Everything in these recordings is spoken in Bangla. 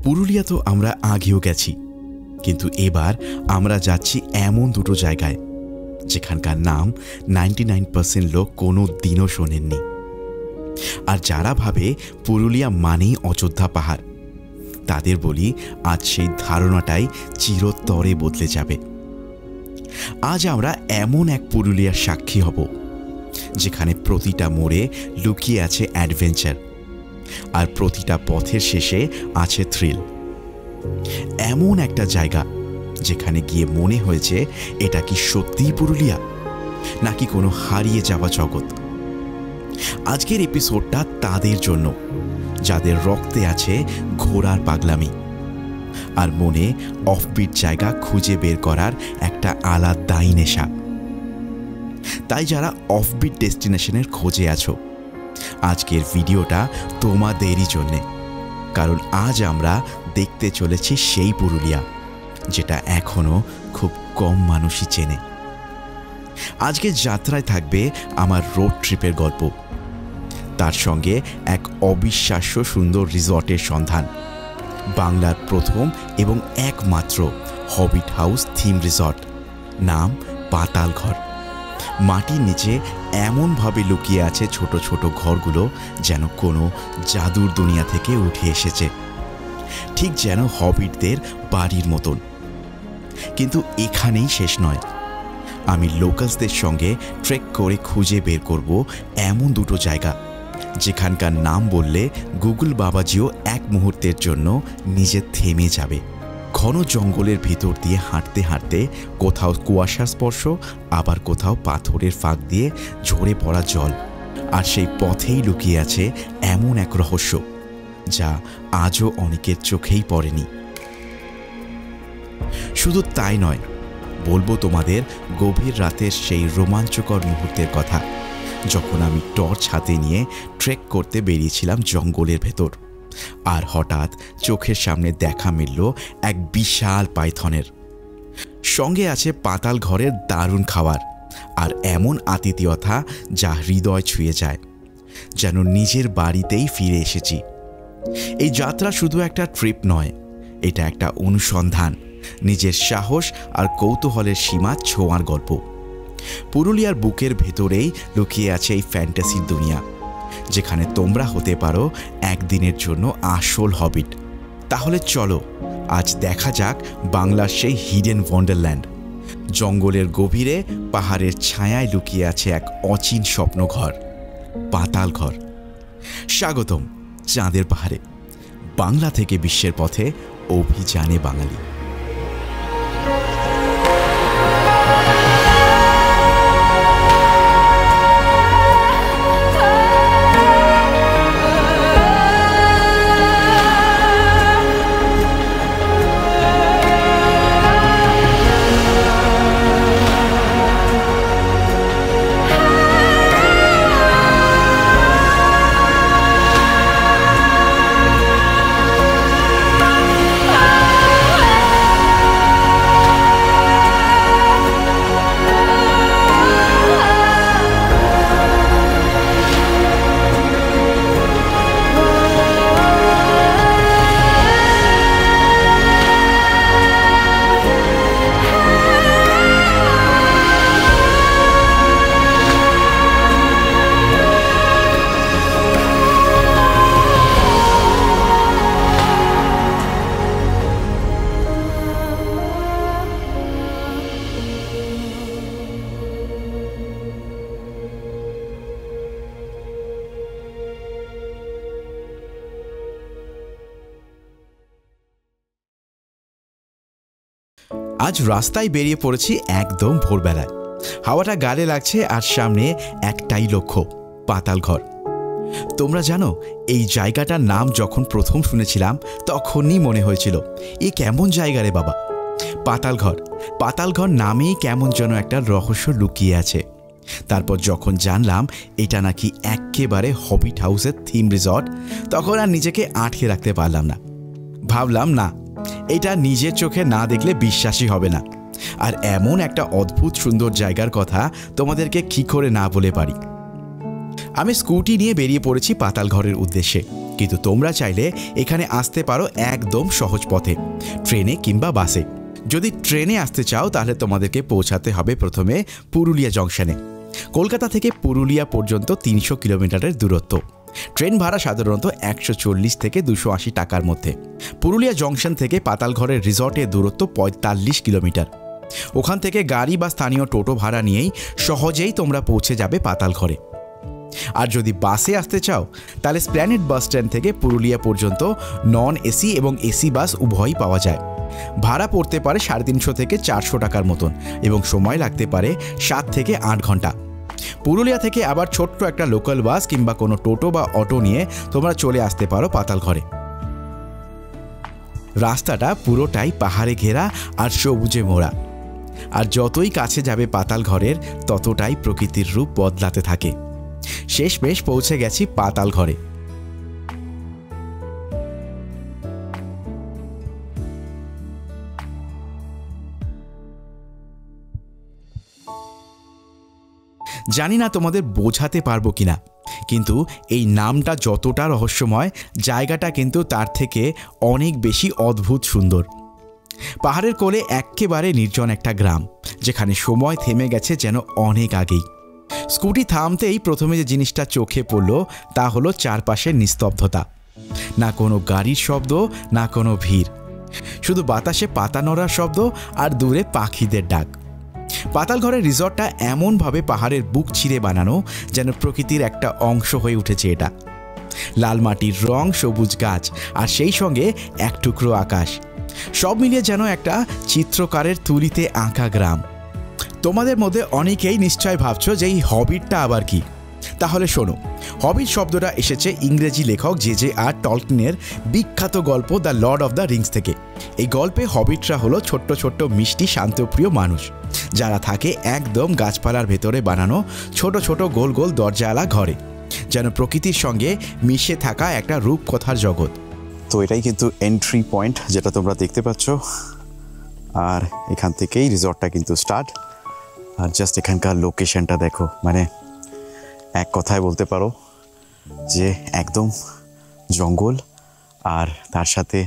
পুরুলিয়া তো আমরা আগেও গেছি, কিন্তু এবার আমরা যাচ্ছি এমন দুটো জায়গায় যেখানকার নাম 99% লোক কোনো দিনও শোনেননি। আর যারা ভাবে পুরুলিয়া মানেই অযোধ্যা পাহাড়, তাদের বলি আজ সেই ধারণাটাই চিরতরে বদলে যাবে। আজ আমরা এমন এক পুরুলিয়ার সাক্ষী হব যেখানে প্রতিটা মোড়ে লুকিয়ে আছে অ্যাডভেঞ্চার, আর প্রতিটা পথের শেষে আছে থ্রিল। এমন একটা জায়গা যেখানে গিয়ে মনে হয়েছে এটা কি সত্যিই পুরুলিয়া, নাকি কোনো হারিয়ে যাওয়া জগৎ। আজকের এপিসোডটা তাদের জন্য যাদের রক্তে আছে ঘোড়ার পাগলামি, আর মনে অফবিট জায়গা খুঁজে বের করার একটা আলাদাই নেশা। তাই যারা অফবিট ডেস্টিনেশনের খোঁজে আছো, আজকের ভিডিওটা তোমাদেরই জন্যে। কারণ আজ আমরা দেখতে চলেছি সেই পুরুলিয়া যেটা এখনো খুব কম মানুষই চেনে। আজকের যাত্রায় থাকবে আমার রোড ট্রিপের গল্প, তার সঙ্গে এক অবিশ্বাস্য সুন্দর রিসর্টের সন্ধান, বাংলার প্রথম এবং একমাত্র হবিট হাউস থিম রিসর্ট, নাম পাতালঘর। মাটির নিচে এমনভাবে লুকিয়ে আছে ছোট ছোট ঘরগুলো যেন কোনো জাদুর দুনিয়া থেকে উঠে এসেছে, ঠিক যেন হবিটদের বাড়ির মতন। কিন্তু এখানেই শেষ নয়, আমি লোকালসদের সঙ্গে ট্রেক করে খুঁজে বের করব এমন দুটো জায়গা যেখানকার নাম বললে গুগল বাবাজিও এক মুহূর্তের জন্য নিজে থেমে যাবে। ঘন জঙ্গলের ভিতর দিয়ে হাঁটতে হাঁটতে কোথাও কুয়াশার স্পর্শ, আবার কোথাও পাথরের ফাঁক দিয়ে ঝরে পড়া জল, আর সেই পথেই লুকিয়ে আছে এমন এক রহস্য যা আজও অনেকের চোখেই পড়েনি। শুধু তাই নয়, বলবো তোমাদের গভীর রাতের সেই রোমাঞ্চকর মুহূর্তের কথা যখন আমি টর্চ হাতে নিয়ে ট্রেক করতে বেরিয়েছিলাম জঙ্গলের ভেতর, আর হঠাৎ চোখের সামনে দেখা মিলল এক বিশাল পাইথনের। সঙ্গে আছে পাতাল ঘরের দারুণ খাবার আর এমন আতিথেয়তা যা হৃদয় ছুঁয়ে যায়, যেন নিজের বাড়িতেই ফিরে এসেছি। এই যাত্রা শুধু একটা ট্রিপ নয়, এটা একটা অনুসন্ধান, নিজের সাহস আর কৌতূহলের সীমা ছোঁয়ার গল্প। পুরুলিয়ার বুকের ভেতরেই লুকিয়ে আছে এই ফ্যান্টাসির দুনিয়া, যেখানে তোমরা হতে পারো একদিনের জন্য আসল হবিট। তাহলে চলো আজ দেখা যাক বাংলার সেই হিডেন ওয়ান্ডারল্যান্ড। জঙ্গলের গভীরে পাহাড়ের ছায়ায় লুকিয়ে আছে এক অচিন স্বপ্নঘর, পাতালঘর। স্বাগতম চাঁদের পাহাড়ে, বাংলা থেকে বিশ্বের পথে অভিযানে বাঙালি। আজ রাস্তায় বেরিয়ে পড়েছি একদম ভোরবেলায়। হাওয়াটা গালে লাগছে আর সামনে একটাই লক্ষ্য, পাতালঘর। তোমরা জানো, এই জায়গাটার নাম যখন প্রথম শুনেছিলাম তখনই মনে হয়েছিল এ কেমন জায়গা রে বাবা। পাতালঘর, পাতালঘর নামেই কেমন যেন একটা রহস্য লুকিয়ে আছে। তারপর যখন জানলাম এটা নাকি একেবারে হবিট হাউসের থিম রিসর্ট, তখন আর নিজেকে আটকে রাখতে পারলাম না। ভাবলাম না, এটা নিজের চোখে না দেখলে বিশ্বাসই হবে না। আর এমন একটা অদ্ভুত সুন্দর জায়গার কথা তোমাদেরকে কি করে না বলে পারি। আমি স্কুটি নিয়ে বেরিয়ে পড়েছি পাতালঘরের উদ্দেশ্যে, কিন্তু তোমরা চাইলে এখানে আসতে পারো একদম সহজ পথে, ট্রেনে কিংবা বাসে। যদি ট্রেনে আসতে চাও তাহলে তোমাদেরকে পৌঁছাতে হবে প্রথমে পুরুলিয়া জংশনে। কলকাতা থেকে পুরুলিয়া পর্যন্ত 300 কিলোমিটারের দূরত্ব। ট্রেন ভাড়া সাধারণত 140 থেকে 280 টাকার মধ্যে। পুরুলিয়া জংশন থেকে পাতালঘরের রিসর্টের দূরত্ব 45 কিলোমিটার। ওখান থেকে গাড়ি বা স্থানীয় টোটো ভাড়া নিয়েই সহজেই তোমরা পৌঁছে যাবে পাতালঘরে। আর যদি বাসে আসতে চাও তাহলে এসপ্ল্যানেড বাস স্ট্যান্ড থেকে পুরুলিয়া পর্যন্ত নন এসি এবং এসি বাস উভয়ই পাওয়া যায়। ভাড়া পড়তে পারে 350 থেকে 400 টাকার মতন এবং সময় লাগতে পারে 7 থেকে 8 ঘন্টা। পুরুলিয়া থেকে আবার ছোট্ট একটা লোকাল বাস কিংবা কোনো টোটো বা অটো নিয়ে তোমরা চলে আসতে পারো পাতালঘরে। রাস্তাটা পুরোটাই পাহাড়ে ঘেরা আর সবুজে মোড়া, আর যতই কাছে যাবে পাতালঘরের ততটাই প্রকৃতির রূপ বদলাতে থাকে। শেষমেশ পৌঁছে গেছি পাতালঘরে। জানি না তোমাদের বোঝাতে পারবো কিনা, কিন্তু এই নামটা যতটা রহস্যময়, জায়গাটা কিন্তু তার থেকে অনেক বেশি অদ্ভুত সুন্দর। পাহাড়ের কোলে একেবারে নির্জন একটা গ্রাম, যেখানে সময় থেমে গেছে যেন অনেক আগেই। স্কুটি থামতেই প্রথমে যে জিনিসটা চোখে পড়ল তা হলো চারপাশের নিস্তব্ধতা। না কোনো গাড়ির শব্দ, না কোনো ভিড়, শুধু বাতাসে পাতা নড়ার শব্দ আর দূরে পাখিদের ডাক। পাতালঘরের রিসর্টটা এমনভাবে পাহাড়ের বুক ছিঁড়ে বানানো যেন প্রকৃতির একটা অংশ হয়ে উঠেছে এটা। লাল মাটির রং, সবুজ গাছ আর সেই সঙ্গে এক টুকরো আকাশ, সব মিলিয়ে যেন একটা চিত্রকারের তুলিতে আঁকা গ্রাম। তোমাদের মধ্যে অনেকেই নিশ্চয় ভাবছো যে এই হবিটটা আবার কি। তাহলে শোনো, হবিট শব্দটা এসেছে ইংরেজি লেখক J.R. টলকিনের বিখ্যাত গল্প the Lord of the Rings থেকে। এই গল্পে হবিটরা হলো ছোট্ট ছোট্ট মিষ্টি শান্তপ্রিয় মানুষ, যারা থাকে একদম গাছপালার ভেতরে বানানো ছোট ছোট গোল গোল দরজাওয়ালা ঘরে, যেন প্রকৃতির সঙ্গে মিশে থাকা একটা রূপকথার জগৎ। তো এটাই কিন্তু এন্ট্রি পয়েন্ট, যেটা তোমরা দেখতে পাচ্ছ। আর এখান থেকেই রিসর্টটা কিন্তু স্টার্ট। আর জাস্ট এখানকার লোকেশনটা দেখো, মানে এক কথায় বলতে পারো যে একদম জঙ্গল আর তার সাথে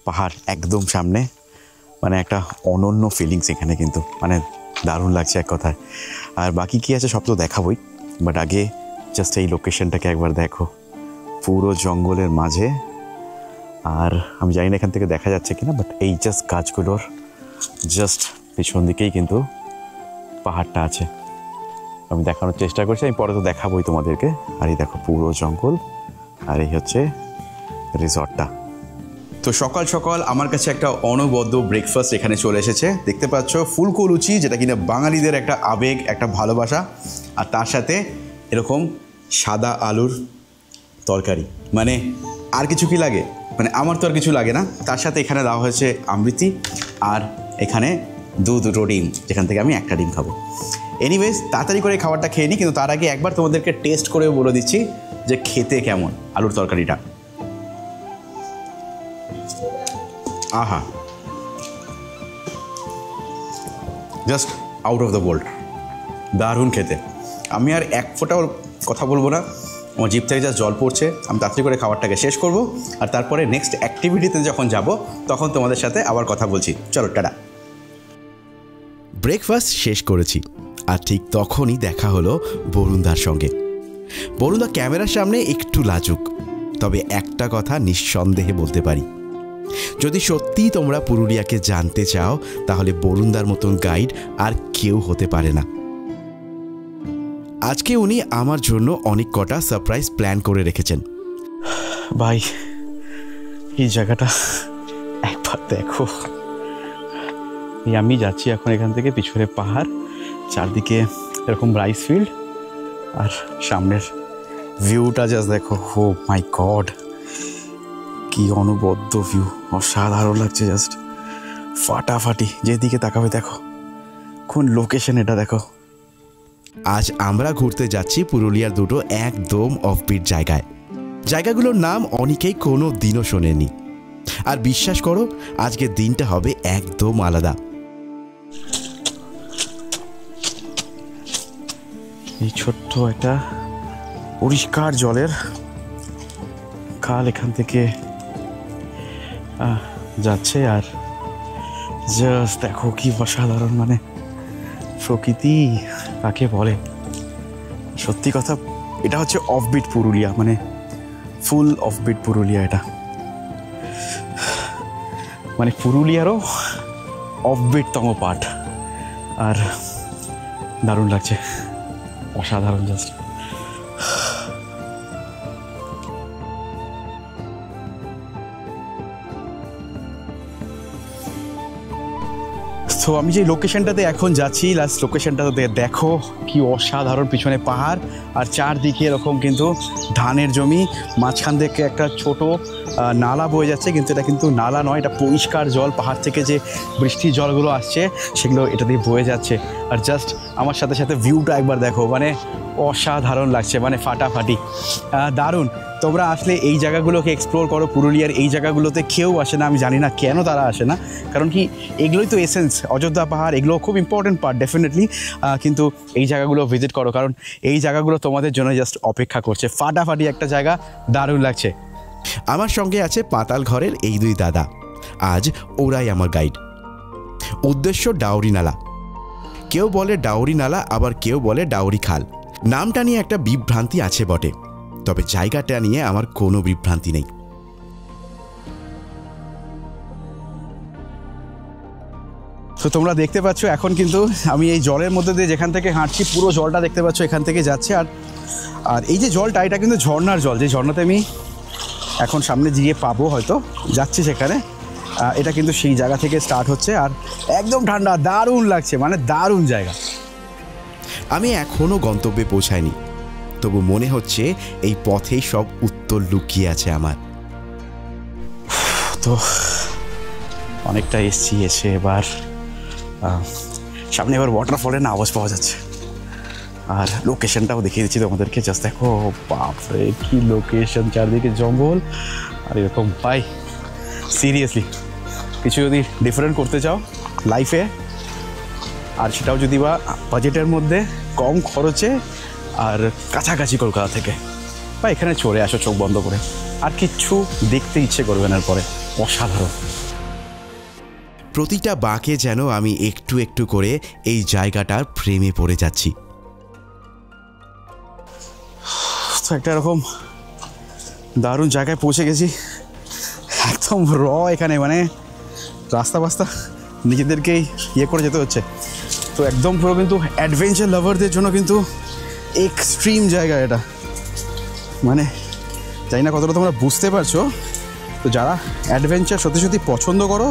পাহাড় একদম সামনে, মানে একটা অনন্য ফিলিংস এখানে কিন্তু, মানে দারুণ লাগছে এক কথায়। আর বাকি কী আছে সব তো দেখাবই, বাট আগে জাস্ট এই লোকেশনটাকে একবার দেখো, পুরো জঙ্গলের মাঝে। আর আমি জানি না এখান থেকে দেখা যাচ্ছে কিনা, বাট এই জাস্ট গাছগুলোর জাস্ট পিছন দিকেই কিন্তু পাহাড়টা আছে। আমি দেখানোর চেষ্টা করছি, আমি পরে তো দেখাবোই তোমাদেরকে। আর এই দেখো পুরো জঙ্গল, আর এই হচ্ছে রিসর্টটা। তো সকাল সকাল আমার কাছে একটা অনবদ্য ব্রেকফাস্ট এখানে চলে এসেছে। দেখতে পাচ্ছ ফুলকো লুচি, যেটা কিনা বাঙালিদের একটা আবেগ, একটা ভালোবাসা। আর তার সাথে এরকম সাদা আলুর তরকারি, মানে আর কিছু কি লাগে? মানে আমার তো আর কিছু লাগে না। তার সাথে এখানে দেওয়া হয়েছে আমৃতি, আর এখানে দুটো ডিম, যেখান থেকে আমি একটা ডিম খাবো। এনিওয়েজ, তাড়াতাড়ি করে খাবারটা খেয়ে নিই, কিন্তু তার আগে একবার তোমাদেরকে টেস্ট করে বলে দিচ্ছি যে খেতে কেমন আলুর তরকারিটা। আহা, just out of the world, দারুণ খেতে। আমি আর এক ফোঁটাও কথা বলবো না, আমার জিভ থেকে যা জল পড়ছে। আমি তাড়াতাড়ি করে খাবারটাকে শেষ করব, আর তারপরে নেক্সট অ্যাক্টিভিটিতে যখন যাব তখন তোমাদের সাথে আবার কথা বলছি। চলো, টাটা। ব্রেকফাস্ট শেষ করেছি, আর ঠিক তখনই দেখা হলো বরুণদার সঙ্গে। বরুণদা ক্যামেরার সামনে একটু লাজুক, তবে একটা কথা নিঃসন্দেহে বলতে পারি, যদি সত্যিই তোমরা পুরুলিয়াকে জানতে চাও তাহলে বরুণদার মতন গাইড আর কেউ হতে পারে না। আজকে উনি আমার জন্য অনেক কটা সারপ্রাইজ প্ল্যান করে রেখেছেন। ভাই, এই জায়গাটা একবার দেখো। আমি যাচ্ছি এখন এখান থেকে, পিছনে পাহাড়, চারদিকে এরকম রাইস ফিল্ড, আর সামনের ভিউটা জাস্ট দেখো। ও মাই গড, কি অনবদ্য ভিউ, অসাধারণ লাগছে, জাস্ট ফাটাফাটি। যেদিকে তাকাবে দেখো, কোন লোকেশন এটা দেখো। আজ আমরা ঘুরতে যাচ্ছি পুরুলিয়ার দুটো একদম অফবিট জায়গায়। জায়গাগুলোর নাম অনেকেই কোনো দিনও শোনেনি, আর বিশ্বাস করো আজকের দিনটা হবে একদম আলাদা। এই ছোট্ট একটা পরিষ্কার জলের খাল এখান থেকে যাচ্ছে। আর জাস্ট দেখো কি অসাধারণ, মানে প্রকৃতি কাকে বলে। সত্যি কথা, এটা হচ্ছে অফবিট পুরুলিয়া, মানে ফুল অফবিট পুরুলিয়া। এটা মানে পুরুলিয়ারও অফবিটতম পার্ট। আর দারুণ লাগছে, অসাধারণ জাস্ট। তো আমি যে লোকেশনটাতে এখন যাচ্ছি, লাস্ট লোকেশনটাতে দেখো কি অসাধারণ, পিছনে পাহাড় আর চারদিকে এরকম কিন্তু ধানের জমি, মাঝখান থেকে একটা ছোট নালা বয়ে যাচ্ছে, কিন্তু এটা কিন্তু নালা নয়, এটা পরিষ্কার জল। পাহাড় থেকে যে বৃষ্টির জলগুলো আসছে সেগুলো এটা দিয়ে বয়ে যাচ্ছে। আর জাস্ট আমার সাথে সাথে ভিউটা একবার দেখো, মানে অসাধারণ লাগছে, মানে ফাটাফাটি, দারুণ। তোমরা আসলে এই জায়গাগুলোকে এক্সপ্লোর করো। পুরুলিয়ার এই জায়গাগুলোতে কেউ আসে না, আমি জানি না কেন তারা আসে না, কারণ কি এগুলোই তো এসেন্স। অযোধ্যা পাহাড় এগুলো খুব ইম্পর্টেন্ট পার্ট ডেফিনেটলি, কিন্তু এই জায়গাগুলো ভিজিট করো, কারণ এই জায়গাগুলো তোমাদের জন্য জাস্ট অপেক্ষা করছে। ফাটাফাটি একটা জায়গা, দারুণ লাগছে। আমার সঙ্গে আছে পাতাল ঘরের এই দুই দাদা। আজ ওরাই আমার গাইড। উদ্দেশ্য ডাউরি নালা। কেউ বলে ডাউরি নালা, আবার কেউ বলে ডাউরি খাল। নামটা নিয়ে একটা বিভ্রান্তি আছে বটে, তবে জায়গাটা নিয়ে আমার কোনো বিভ্রান্তি নেই। তো তোমরা দেখতে পাচ্ছ এখন কিন্তু আমি এই জলের মধ্যে দিয়ে যেখান থেকে হাঁটছি, পুরো জলটা দেখতে পাচ্ছ এখান থেকে যাচ্ছে। আর এই যে জলটা, এটা কিন্তু ঝর্ণার জল, যে ঝর্ণাতে আমি এখন সামনে গিয়ে পাবো, হয়তো যাচ্ছি সেখানে। এটা কিন্তু সেই জায়গা থেকে স্টার্ট হচ্ছে, আর একদম ঠান্ডা, দারুণ লাগছে, মানে দারুণ জায়গা। আমি এখনও গন্তব্যে পৌঁছাইনি, তবু মনে হচ্ছে এই পথেই সব উত্তর লুকিয়ে আছে আমার। তো অনেকটা এসে এবার সামনে এবার ওয়াটারফলের না আওয়াজ পাওয়া যাচ্ছে। আর লোকেশনটাও দেখিয়ে দিচ্ছি তোমাদেরকে, জাস্ট দেখো, বাপরে কি লোকেশন, চারদিকে জঙ্গল আর এরকম। ভাই সিরিয়াসলি কিছু যদি ডিফারেন্ট করতে চাও লাইফে, আর সেটাও যদি বা বাজেটের মধ্যে, কম খরচে আর কাছাকাছি কলকাতা থেকে, বা এখানে চলে আসো চোখ বন্ধ করে, আর কিচ্ছু দেখতে ইচ্ছে করবে না। পরে অসাধারণ। প্রতিটা বাঁকে যেন আমি একটু একটু করে এই জায়গাটার প্রেমে পড়ে যাচ্ছি। তো একটা এরকম দারুণ জায়গায় পৌঁছে গেছি, একদম এখানে, মানে রাস্তা বাস্তা নিজেদেরকেই করে যেতে হচ্ছে। তো একদম পুরো কিন্তু অ্যাডভেঞ্চার লাভারদের জন্য কিন্তু এক্সট্রিম জায়গা এটা, মানে জানি না কতটা তোমরা বুঝতে পারছো। তো যারা অ্যাডভেঞ্চার সত্যি সত্যি পছন্দ করো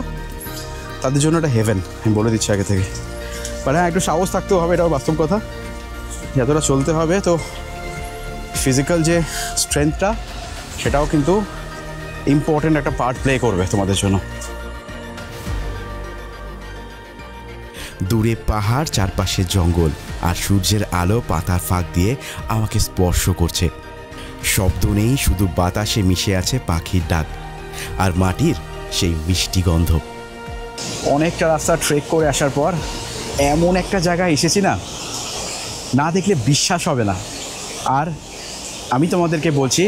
তাদের জন্য এটা হেভেন, আমি বলে দিচ্ছি আগে থেকে। মানে হ্যাঁ, একটু সাহস থাকতেও হবে, এটাও বাস্তব কথা। যতটা চলতে হবে, তো ফিজিক্যাল যে স্ট্রেংথটা সেটাও কিন্তু ইম্পর্টেন্ট একটা পার্ট প্লে করবে তোমাদের জন্য। দূরে পাহাড়, চারপাশে জঙ্গল, আর সূর্যের আলো পাতার ফাঁক দিয়ে আমাকে স্পর্শ করছে। শব্দ নেই, শুধু বাতাসে মিশে আছে পাখির ডাক আর মাটির সেই মিষ্টি গন্ধ। অনেকটা রাস্তা ট্রেক করে আসার পর এমন একটা জায়গায় এসেছি না, না দেখলে বিশ্বাস হবে না। আর আমি তোমাদেরকে বলছি,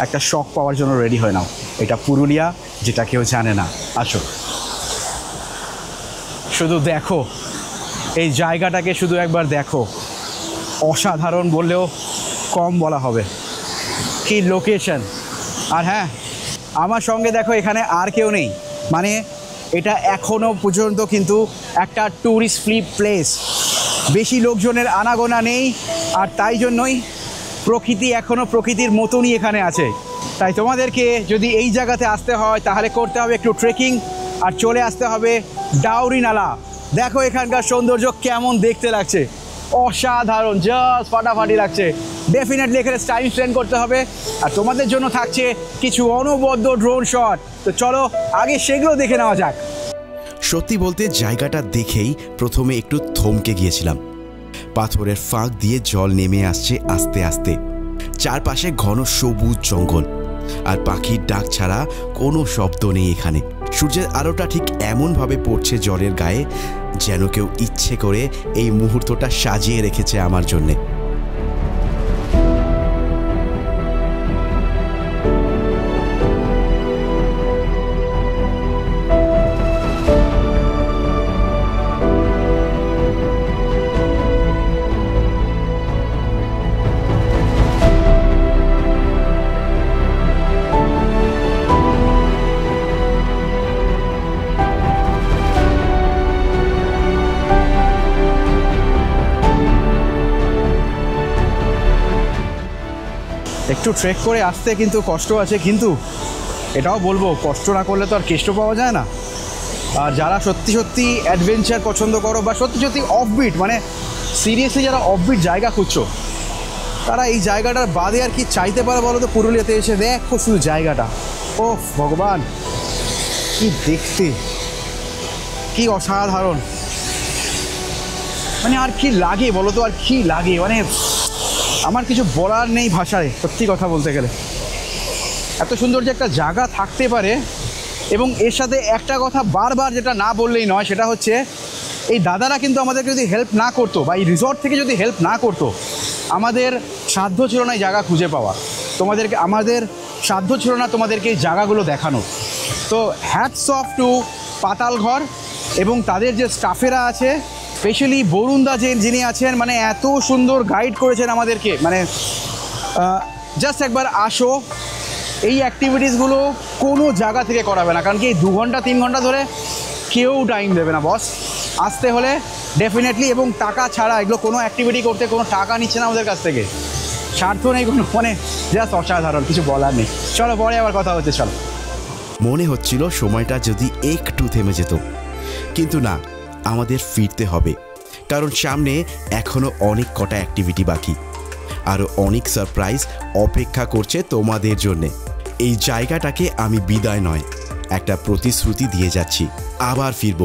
একটা শক পাওয়ার জন্য রেডি হয়ে নাও। এটা পুরুলিয়া, যেটা কেউ জানে না। আসো, শুধু দেখো এই জায়গাটাকে, শুধু একবার দেখো। অসাধারণ বললেও কম বলা হবে। কি লোকেশন! আর হ্যাঁ, আমার সঙ্গে দেখো এখানে আর কেউ নেই, মানে এটা এখনও পর্যন্ত কিন্তু একটা ট্যুরিস্ট ফ্রি প্লেস, বেশি লোকজনের আনাগোনা নেই। আর তাই জন্যই প্রকৃতি এখনও প্রকৃতির মতনই এখানে আছে। তাই তোমাদেরকে যদি এই জায়গাতে আসতে হয় তাহলে করতে হবে একটু ট্রেকিং, আর চলে আসতে হবে ডাউরি নালা। দেখো এখানকার সৌন্দর্য কেমন দেখতে লাগছে, অসাধারণ, জাস্ট ফাটাফাটি লাগছে। ডেফিনেটলি এখানে টাইম স্পেন্ড করতে হবে, আর তোমাদের জন্য থাকছে কিছু অনবদ্য ড্রোন শট। তো চলো আগে সেগুলো দেখে নেওয়া যাক। সত্যি বলতে জায়গাটা দেখেই প্রথমে একটু থমকে গিয়েছিলাম। পাথরের ফাঁক দিয়ে জল নেমে আসছে আস্তে আস্তে, চারপাশে ঘন সবুজ জঙ্গল, আর পাখির ডাক ছাড়া কোনো শব্দ নেই এখানে। সূর্যের আলোটা ঠিক এমনভাবে পড়ছে জলের গায়ে, যেন কেউ ইচ্ছে করে এই মুহূর্তটা সাজিয়ে রেখেছে আমার জন্যে। একটু ট্রেক করে আসতে কিন্তু কষ্ট আছে, কিন্তু এটাও বলবো কষ্ট না করলে তো আর কেষ্ট পাওয়া যায় না। আর যারা সত্যি সত্যি অ্যাডভেঞ্চার পছন্দ করো বা সত্যি সত্যি অফবিট, মানে সিরিয়াসলি যারা অফবিট জায়গা খুঁজছো, তারা এই জায়গাটার বাদে আর কি চাইতে পারে বলো তো? পুরুলিয়াতে এসে দেখো শুধু জায়গাটা, ও ভগবান কি দেখতে, কি অসাধারণ, মানে আর কি লাগে বলো তো, আর কি লাগে, মানে আমার কিছু বলার নেই ভাষায় সত্যি কথা বলতে গেলে। এত সুন্দর যে একটা জায়গা থাকতে পারে। এবং এর সাথে একটা কথা বারবার যেটা না বললেই নয়, সেটা হচ্ছে এই দাদারা কিন্তু আমাদেরকে যদি হেল্প না করতো বা এই রিসর্ট থেকে যদি হেল্প না করতো, আমাদের সাধ্য ছিল না এই জায়গা খুঁজে পাওয়া, আমাদের সাধ্য ছিল না তোমাদেরকে এই জায়গাগুলো দেখানো। তো হ্যাটস অফ টু পাতালঘর এবং তাদের যে স্টাফেরা আছে, স্পেশালি বরুণদা যিনি আছেন, মানে এত সুন্দর গাইড করেছেন আমাদেরকে। মানে জাস্ট একবার আসো, এই অ্যাক্টিভিটিসগুলো কোনো জায়গা থেকে করাবে না, কারণ কি এই 2 ঘন্টা 3 ঘন্টা ধরে কেউ টাইম দেবে না বস। আসতে হলে ডেফিনেটলি, এবং টাকা ছাড়া এগুলো কোনো অ্যাক্টিভিটি করতে কোনো টাকা নিচ্ছে না আমাদের কাছ থেকে, স্বার্থ নেই কোনো, মানে জাস্ট অসাধারণ, কিছু বলার নেই। চলো পরে আবার কথা হচ্ছে, চলো। মনে হচ্ছিল সময়টা যদি একটু থেমে যেত, কিন্তু না, আমাদের ফিরতে হবে, কারণ সামনে এখনও অনেক কটা অ্যাক্টিভিটি বাকি, আরও অনেক সারপ্রাইজ অপেক্ষা করছে তোমাদের জন্যে। এই জায়গাটাকে আমি বিদায় নয়, একটা প্রতিশ্রুতি দিয়ে যাচ্ছি, আবার ফিরব,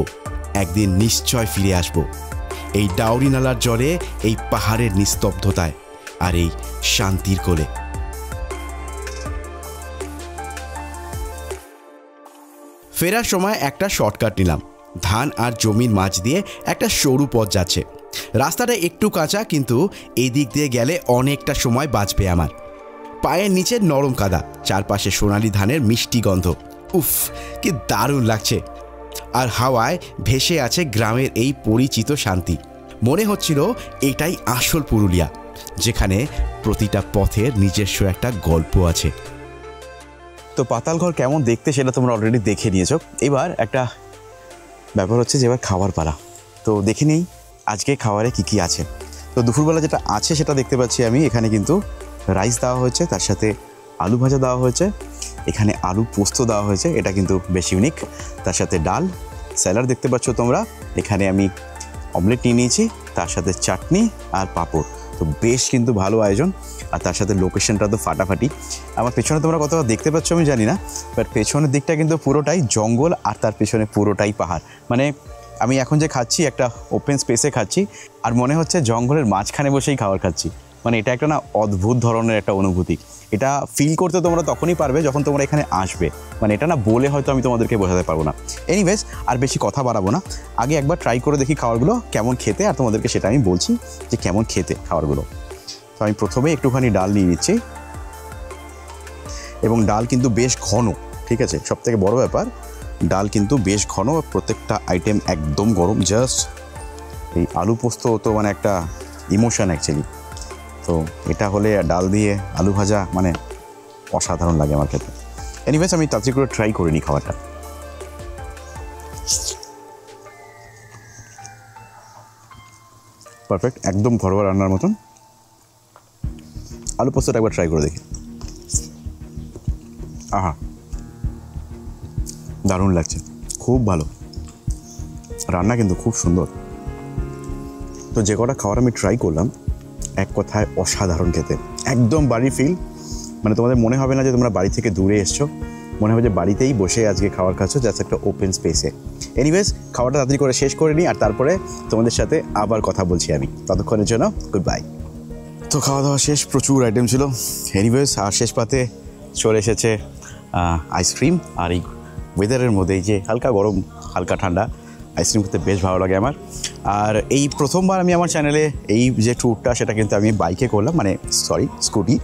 একদিন নিশ্চয় ফিরে আসব, এই ডাউরি নালার জলে, এই পাহাড়ের নিস্তব্ধতায়, আর এই শান্তির কোলে। ফেরার সময় একটা শর্টকাট নিলাম, ধান আর জমির মাঝ দিয়ে একটা সরু পথ যাচ্ছে। রাস্তাটা একটু কাঁচা, কিন্তু এই দিক দিয়ে গেলে অনেকটা সময় বাঁচবে আমার। পায়ের নিচে নরম কাদা, চারপাশে সোনালি ধানের মিষ্টি গন্ধ, উফ কি দারুণ লাগছে। আর হাওয়ায় ভেসে আছে গ্রামের এই পরিচিত শান্তি। মনে হচ্ছিল এটাই আসল পুরুলিয়া, যেখানে প্রতিটা পথের নিজস্ব একটা গল্প আছে। তো পাতালঘর কেমন দেখতে সেটা তোমরা অলরেডি দেখে নিয়েছো। এবার একটা ব্যাপার হচ্ছে যে এবার খাবার পালা। তো দেখে নিই আজকে খাবারে কি কি আছে। তো দুপুরবেলা যেটা আছে সেটা দেখতে পাচ্ছি আমি, এখানে কিন্তু রাইস দেওয়া হয়েছে, তার সাথে আলু ভাজা দেওয়া হয়েছে, এখানে আলু পোস্ত দেওয়া হয়েছে, এটা কিন্তু বেশ ইউনিক, তার সাথে ডাল, স্যালাড দেখতে পাচ্ছ তোমরা, এখানে আমি অমলেট নিয়ে নিয়েছি, তার সাথে চাটনি আর পাঁপড়। তো বেশ কিন্তু ভালো আয়োজন, আর তার সাথে লোকেশনটা তো ফাটাফাটি। আমার পেছনে তোমরা কতটা দেখতে পাচ্ছ আমি জানি না, বাট পেছনের দিকটা কিন্তু পুরোটাই জঙ্গল, আর তার পেছনে পুরোটাই পাহাড়। মানে আমি এখন যে খাচ্ছি একটা ওপেন স্পেসে খাচ্ছি, আর মনে হচ্ছে জঙ্গলের মাঝখানে বসেই খাবার খাচ্ছি। মানে এটা একটা না অদ্ভুত ধরনের একটা অনুভূতি। এটা ফিল করতে তোমরা তখনই পারবে যখন তোমরা এখানে আসবে। মানে এটা না বলে হয়তো আমি তোমাদেরকে বোঝাতে পারবো না। এনিওয়েজ, আর বেশি কথা বাড়াবো না, আগে একবার ট্রাই করে দেখি খাবারগুলো কেমন খেতে, আর তোমাদেরকে সেটা আমি বলছি যে কেমন খেতে খাবারগুলো। তো আমি প্রথমে একটুখানি ডাল নিয়ে নিচ্ছি, এবং ডাল কিন্তু বেশ ঘন, ঠিক আছে, সবথেকে বড় ব্যাপার ডাল কিন্তু বেশ ঘন, প্রত্যেকটা আইটেম একদম গরম। জাস্ট এই আলু পোস্ত তো মানে একটা ইমোশন অ্যাকচুয়ালি। তো এটা হলে ডাল দিয়ে আলু ভাজা মানে অসাধারণ লাগে আমার খেতে। এনিওয়েজ, আমি তাড়াতাড়ি করে ট্রাই করে নিই খাবারটা। পারফেক্ট, একদম ঘরোয়া রান্নার মতন। আলু পোস্তটা একবার ট্রাই করে দেখি। আহা, দারুণ লাগছে, খুব ভালো রান্না, কিন্তু খুব সুন্দর। তো যে কটা খাবার আমি ট্রাই করলাম, এক কথায় অসাধারণ খেতে, একদম বাড়ি ফিল। মানে তোমাদের মনে হবে না যে তোমরা বাড়ি থেকে দূরে এসছো, মনে হবে যে বাড়িতেই বসে আজকে খাবার খাচ্ছ, জাস্ট একটা ওপেন স্পেসে। এনিওয়েজ, খাবারটা তাড়াতাড়ি করে শেষ করে নিই, আর তারপরে তোমাদের সাথে আবার কথা বলছি আমি। ততক্ষণের জন্য গুড বাই। তো খাওয়া দাওয়া শেষ, প্রচুর আইটেম ছিল। এনিওয়েজ, আর শেষ পাতে চলে এসেছে আইসক্রিম। আর এই ওয়েদারের মধ্যে, এই যে হালকা গরম হালকা ঠান্ডা, আইসক্রিম খেতে বেশ ভালো লাগে আমার। আর এই প্রথমবার আমি আমার চ্যানেলে এই যে ট্যুরটা, সেটা কিন্তু আমি বাইকে করলাম, মানে সরি স্কুটি,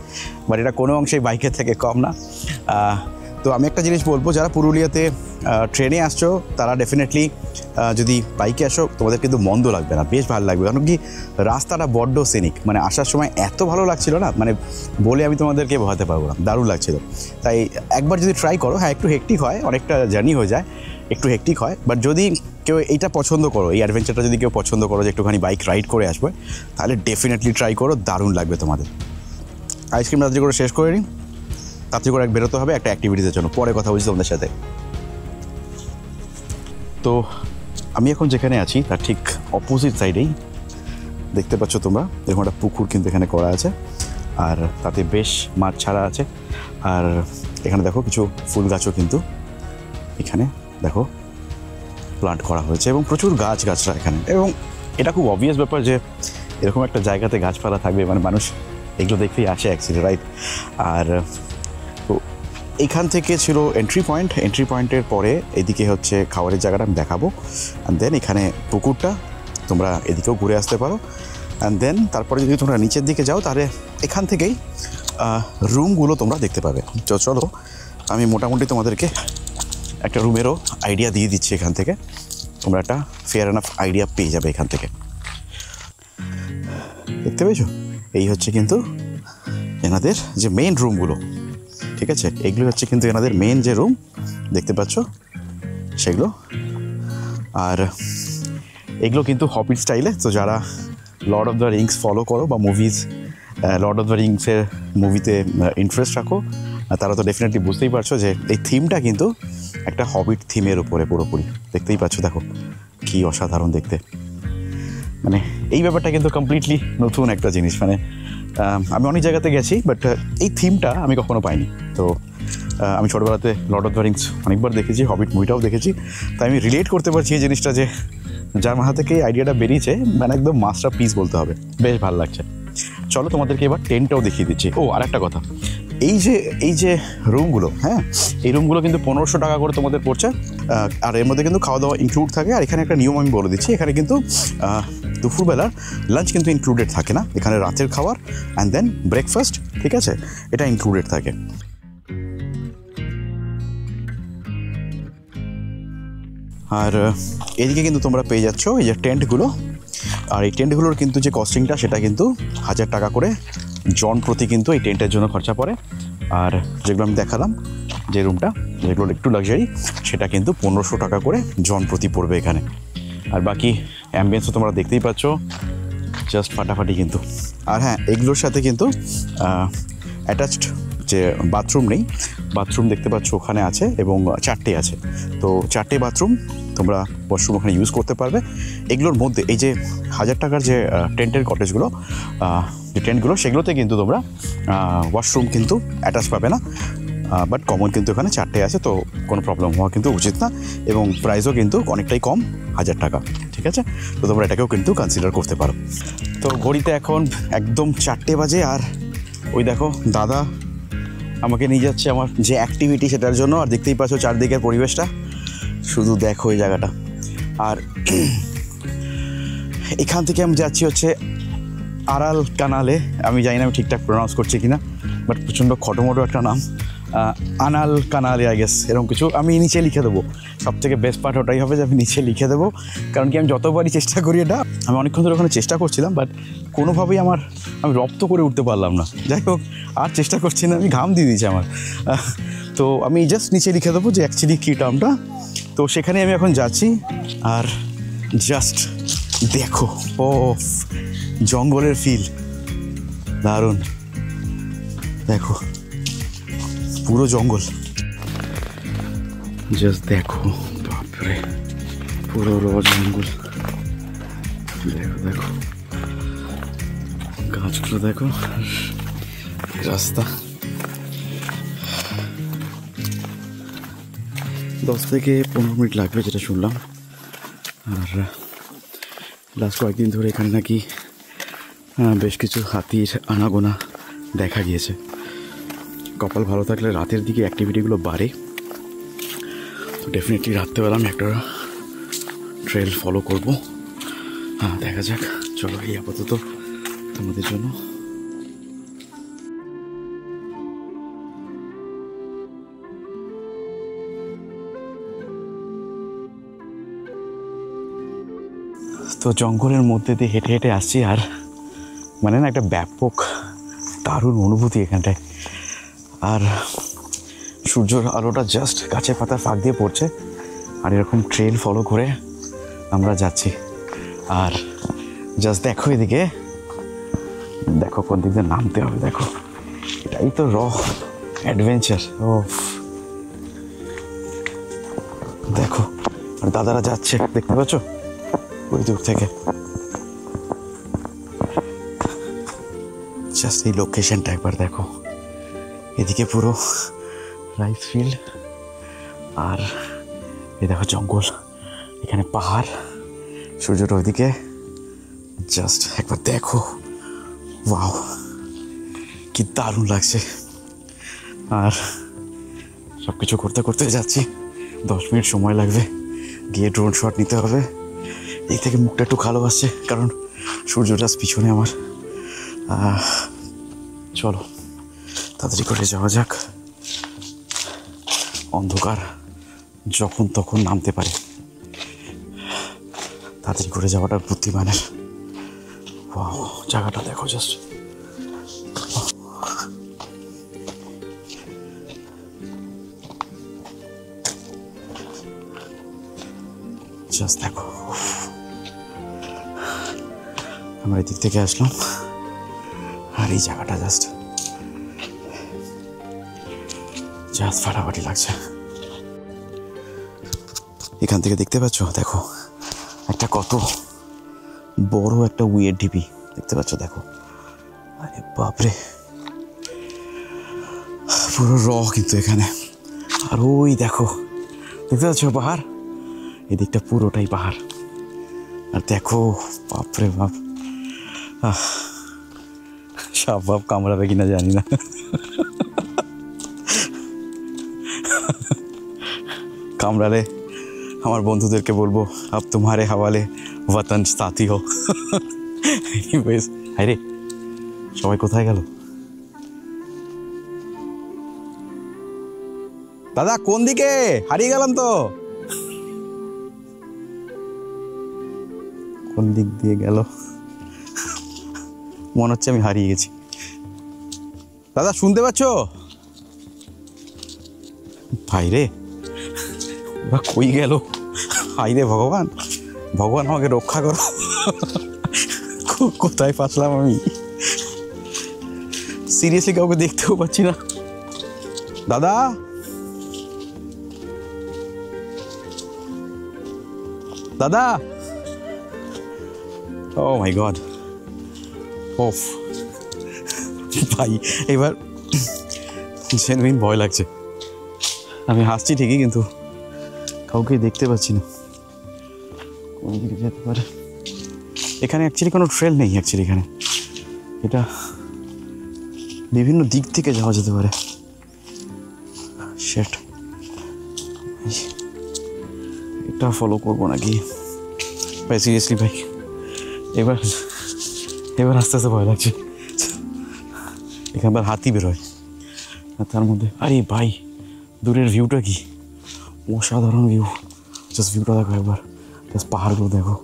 বাট এটা কোনো অংশেই বাইকের থেকে কম না। তো আমি একটা জিনিস বলবো, যারা পুরুলিয়াতে ট্রেনে আসছো তারা ডেফিনেটলি যদি বাইকে আসো তোমাদের কিন্তু মন্দ লাগবে না, বেশ ভালো লাগবে। কারণ কি রাস্তাটা বড্ড সিনিক, মানে আসার সময় এত ভালো লাগছিল না, মানে বলে আমি তোমাদেরকে বোঝাতে পারবো না, দারুণ লাগছিল। তাই একবার যদি ট্রাই করো, হ্যাঁ একটু হেক্টিক হয়, অনেকটা জার্নি হয়ে যায়, একটু হেক্টিক হয়, বাট যদি কেউ এইটা পছন্দ করো, এই অ্যাডভেঞ্চারটা যদি কেউ পছন্দ করো যে একটুখানি বাইক রাইড করে আসবে, তাহলে ডেফিনেটলি ট্রাই করো, দারুণ লাগবে তোমাদের। আইসক্রিম রাত্রি করে শেষ করে নিই, রাত্রি করে বেরোতে হবে একটা অ্যাক্টিভিটিসের জন্য, পরে কথা বলছি তোমাদের সাথে। তো আমি এখন যেখানে আছি তার ঠিক অপোজিট সাইডেই দেখতে পাচ্ছ তোমরা এরকম একটা পুকুর কিন্তু এখানে করা আছে, আর তাতে বেশ মাছ ছাড়া আছে। আর এখানে দেখো কিছু ফুল গাছও কিন্তু এখানে দেখো প্লান্ট করা হয়েছে, এবং প্রচুর গাছরা এখানে। এবং এটা খুব অবভিয়াস ব্যাপার যে এরকম একটা জায়গাতে গাছপালা থাকবে, মানে মানুষ এগুলো দেখতেই আসে অ্যাকচুয়ালি, রাইট? আর তো এইখান থেকে ছিল এন্ট্রি পয়েন্টের পরে এদিকে হচ্ছে খাবারের জায়গাটা আমি দেখাবো। অ্যান্ড দেন এখানে পুকুরটা, তোমরা এদিকেও ঘুরে আসতে পারো। অ্যান্ড দেন তারপরে যদি তোমরা নিচের দিকে যাও তাহলে এখান থেকেই রুমগুলো তোমরা দেখতে পাবে। চলো আমি মোটামুটি তোমাদেরকে একটা রুমেরও আইডিয়া দিয়ে দিচ্ছি। এখান থেকে তোমরা একটা ফেয়ার এনাফ আইডিয়া পেয়ে যাবে এখান থেকে। দেখতে পেয়েছো, এই হচ্ছে কিন্তু এনাদের যে মেইন রুমগুলো, ঠিক আছে? এগুলো হচ্ছে কিন্তু এনাদের মেইন যে রুম দেখতে পাচ্ছ সেগুলো। আর এগুলো কিন্তু হবিট স্টাইলে। তো যারা Lord of the Rings follow করো বা লর্ড অফ দ্য রিংসের মুভিতে ইন্টারেস্ট রাখো, তারা তো ডেফিনেটলি বুঝতেই পারছো যে এই থিমটা কিন্তু একটা হবিট থিমের উপরে পুরোপুরি। দেখতেই পাচ্ছ, দেখো কি অসাধারণ দেখতে। মানে এই ব্যাপারটা কিন্তু কমপ্লিটলি নতুন একটা জিনিস। মানে আমি অনেক জায়গাতে গেছি, বাট এই থিমটা আমি কখনো পাইনি। তো আমি ছোটোবেলাতে লর্ড অফ দ্য রিংস অনেকবার দেখেছি, হবিট মুভিটাও দেখেছি, তাই আমি রিলেট করতে পারছি এই জিনিসটা, যে যার মাথা থেকে এই আইডিয়াটা বেরিয়েছে, মানে একদম মাস্টার পিস বলতে হবে। বেশ ভালো লাগছে। চলো তোমাদেরকে এবার টেন্টটাও দেখিয়ে দিচ্ছি। ও আর একটা কথা, এই যে রুমগুলো, হ্যাঁ, এই রুমগুলো কিন্তু 1500 টাকা করে তোমাদের পড়ছে। আর এর মধ্যে কিন্তু খাওয়া দাওয়া ইনক্লুড থাকে। আর এখানে একটা নিয়ম আমি বলে দিচ্ছি, এখানে কিন্তু দুপুরবেলার লাঞ্চ কিন্তু ইনক্লুডেড থাকে না, এখানে রাতের খাবার অ্যান্ড দেন ব্রেকফাস্ট, ঠিক আছে, এটা ইনক্লুডেড থাকে। আর এদিকে কিন্তু তোমরা পেয়ে যাচ্ছ এই যে টেন্টগুলো। আর এই টেন্টগুলোর কিন্তু যে কস্টিংটা সেটা কিন্তু 1000 টাকা করে জন প্রতি কিন্তু এই টেন্টের জন্য খরচা পড়ে। আর যেগুলো আমি দেখালাম যে রুমটা, যেগুলো একটু লাক্সারি, সেটা কিন্তু 1500 টাকা করে জন প্রতি পড়বে এখানে। আর বাকি অ্যাম্বিয়েন্সও তোমরা দেখতেই পাচ্ছ, জাস্ট ফাটাফাটি কিন্তু। আর হ্যাঁ, এগুলোর সাথে কিন্তু অ্যাটাচড যে বাথরুম নেই, বাথরুম দেখতে পাচ্ছ ওখানে আছে, এবং 4টে আছে। তো 4টে বাথরুম তোমরা ওয়াশরুম ওখানে ইউজ করতে পারবে। এগুলোর মধ্যে এই যে 1000 টাকার যে টেন্টের কটেজগুলো, যে টেন্টগুলো, সেগুলোতে কিন্তু তোমরা ওয়াশরুম কিন্তু অ্যাটাচ পাবে না, বাট কমন কিন্তু এখানে 4টে আছে। তো কোনো প্রবলেম হওয়া কিন্তু উচিত না, এবং প্রাইসও কিন্তু অনেকটাই কম, 1000 টাকা, ঠিক আছে? তো তোমরা এটাকেও কিন্তু কনসিডার করতে পারো। তো ঘড়িতে এখন একদম 4টে বাজে, আর ওই দেখো দাদা আমাকে নিয়ে যাচ্ছে আমার যে অ্যাক্টিভিটি সেটার জন্য। আর দেখতেই পাচ্ছ চারদিকের পরিবেশটা, শুধু দেখো এই জায়গাটা। আর এখান থেকে আমি যাচ্ছি হচ্ছে আড়াল কানালে। আমি জানি না আমি ঠিকঠাক প্রোনাউন্স করছি কিনা, বাট প্রচণ্ড খটোমটো একটা নাম, আনাল কানালে আই গেস, এরকম কিছু। আমি নিচে লিখে দেবো, সব থেকে বেস্ট পার্ট ওটাই হবে যে আমি নিচে লিখে দেবো। কারণ কি, আমি যতবারই চেষ্টা করি, এটা আমি অনেকক্ষণ ধরে ওখানে চেষ্টা করছিলাম, বাট কোনোভাবেই আমি রপ্ত করে উঠতে পারলাম না। যাই হোক, আর চেষ্টা করছি না, আমি ঘাম দিয়ে দিয়েছি আমার। তো আমি জাস্ট নিচে লিখে দেবো যে অ্যাকচুয়ালি কী টার্মটা। তো সেখানে আমি এখন যাচ্ছি। আর জাস্ট দেখো, ও জঙ্গলের ফিল দারুণ, দেখো পুরো জঙ্গল, জাস্ট দেখো, বাপরে পুরো জঙ্গল। দেখো দেখো গাছগুলো, দেখো রাস্তা। 10 থেকে 15 মিনিট লাগবে যেটা শুনলাম। আর লাস্ট কয়েকদিন ধরে এখানে নাকি বেশ কিছু হাতির আনাগোনা দেখা গিয়েছে। কপাল ভালো থাকলে রাতের দিকে অ্যাক্টিভিটিগুলো বাড়ে। তো ডেফিনেটলি রাত্রেবেলা আমি একটা ট্রেল ফলো করব। হ্যাঁ, দেখা যাক। চলো, এই আপাতত তোমাদের জন্য। তো জঙ্গলের মধ্যে দিয়ে হেঁটে হেঁটে আসছি, আর মানে না একটা ব্যাপক দারুণ অনুভূতি এখানটায়। আর সূর্যের আলোটা জাস্ট গাছের পাতার ফাঁক দিয়ে পড়ছে, আর এরকম ট্রেল ফলো করে আমরা যাচ্ছি। আর জাস্ট দেখো এদিকে, দেখো কোন দিক দিয়ে নামতে হবে, দেখো এটাই তো র অ্যাডভেঞ্চার। ও দেখো, আর দাদারা যাচ্ছে, দেখতে পাচ্ছ ওই দূর থেকে। জাস্ট এই লোকেশনটা একবার দেখো, এদিকে পুরো রাইস ফিল্ড, আর এই দেখো জঙ্গল, এখানে পাহাড়, সূর্যটা ওইদিকে। জাস্ট একবার দেখো, ওয়াও কি দারুণ লাগছে। আর সব কিছু করতে করতে যাচ্ছি, 10 মিনিট সময় লাগবে, গিয়ে ড্রোন শট নিতে হবে। এই থেকে মুখটা একটু কালো আসছে কারণ সূর্যটা পিছনে আমার। চলো তাড়াতাড়ি করে যাওয়া যাক, অন্ধকার যখন তখন নামতে পারে, তাড়াতাড়ি করে যাওয়াটা বুদ্ধিমানের। ওয়াও, জায়গাটা দেখো জাস্ট। জাস্ট দেখো, আমরা এদিক থেকে আসলাম, আর এই জায়গাটা জাস্ট ফাটাফাটি লাগছে। এখান থেকে দেখতে পাচ্ছ, দেখো একটা কত বড় একটা উইয়ের ঢিপি দেখতে পাচ্ছ, দেখো। আরে বাপরে, পুরো র কিন্তু এখানে। আর ওই দেখো, দেখতে পাচ্ছ পাহাড়, এদিকটা পুরোটাই পাহাড়। আর দেখো, বাপরে বাপ, সাপ বাপ কামড়াবে কিনা জানি না। কামড়ালে আমার বন্ধুদেরকে বলবো, আব তোমারে হাওয়ালে ওয়াতন সাথী হো। আরে সবাই কোথায় গেল? দাদা কোন দিকে? হারিয়ে গেলাম তো। কোন দিক দিয়ে গেল? মনে হচ্ছে আমি হারিয়ে গেছি। দাদা শুনতে পাচ্ছ? ভাই রে, ওরা কই গেল? হাই রে ভগবান, ভগবান আমাকে রক্ষা করো। কোথায় ফাঁসলাম আমি? সিরিয়াসলি কাউকে দেখতেও পাচ্ছি না। দাদা, দাদা, ও মাই গড, ওফ ভাই, এবার জেনুইন ভয় লাগছে। আমি হাসছি ঠিকই, কিন্তু কাউকে দেখতে পাচ্ছি না। কোন দিকে যেতে পারে? এখানে অ্যাকচুয়ালি কোনো ট্রেল নেই। অ্যাকচুয়ালি এখানে এটা বিভিন্ন দিক থেকে যাওয়া যেতে পারে। শেট, এটা ফলো করবো নাকি ভাই? সিরিয়াসলি ভাই, এবার আস্তে আস্তে ভয় লাগছে। এখানকার হাতি বেরোয়, আর তার মধ্যে আরে ভাই, দূরের ভিউটা কি অসাধারণ ভিউ। জাস্ট ভিউটা দেখো একবার, জাস্ট পাহাড়গুলো দেখো।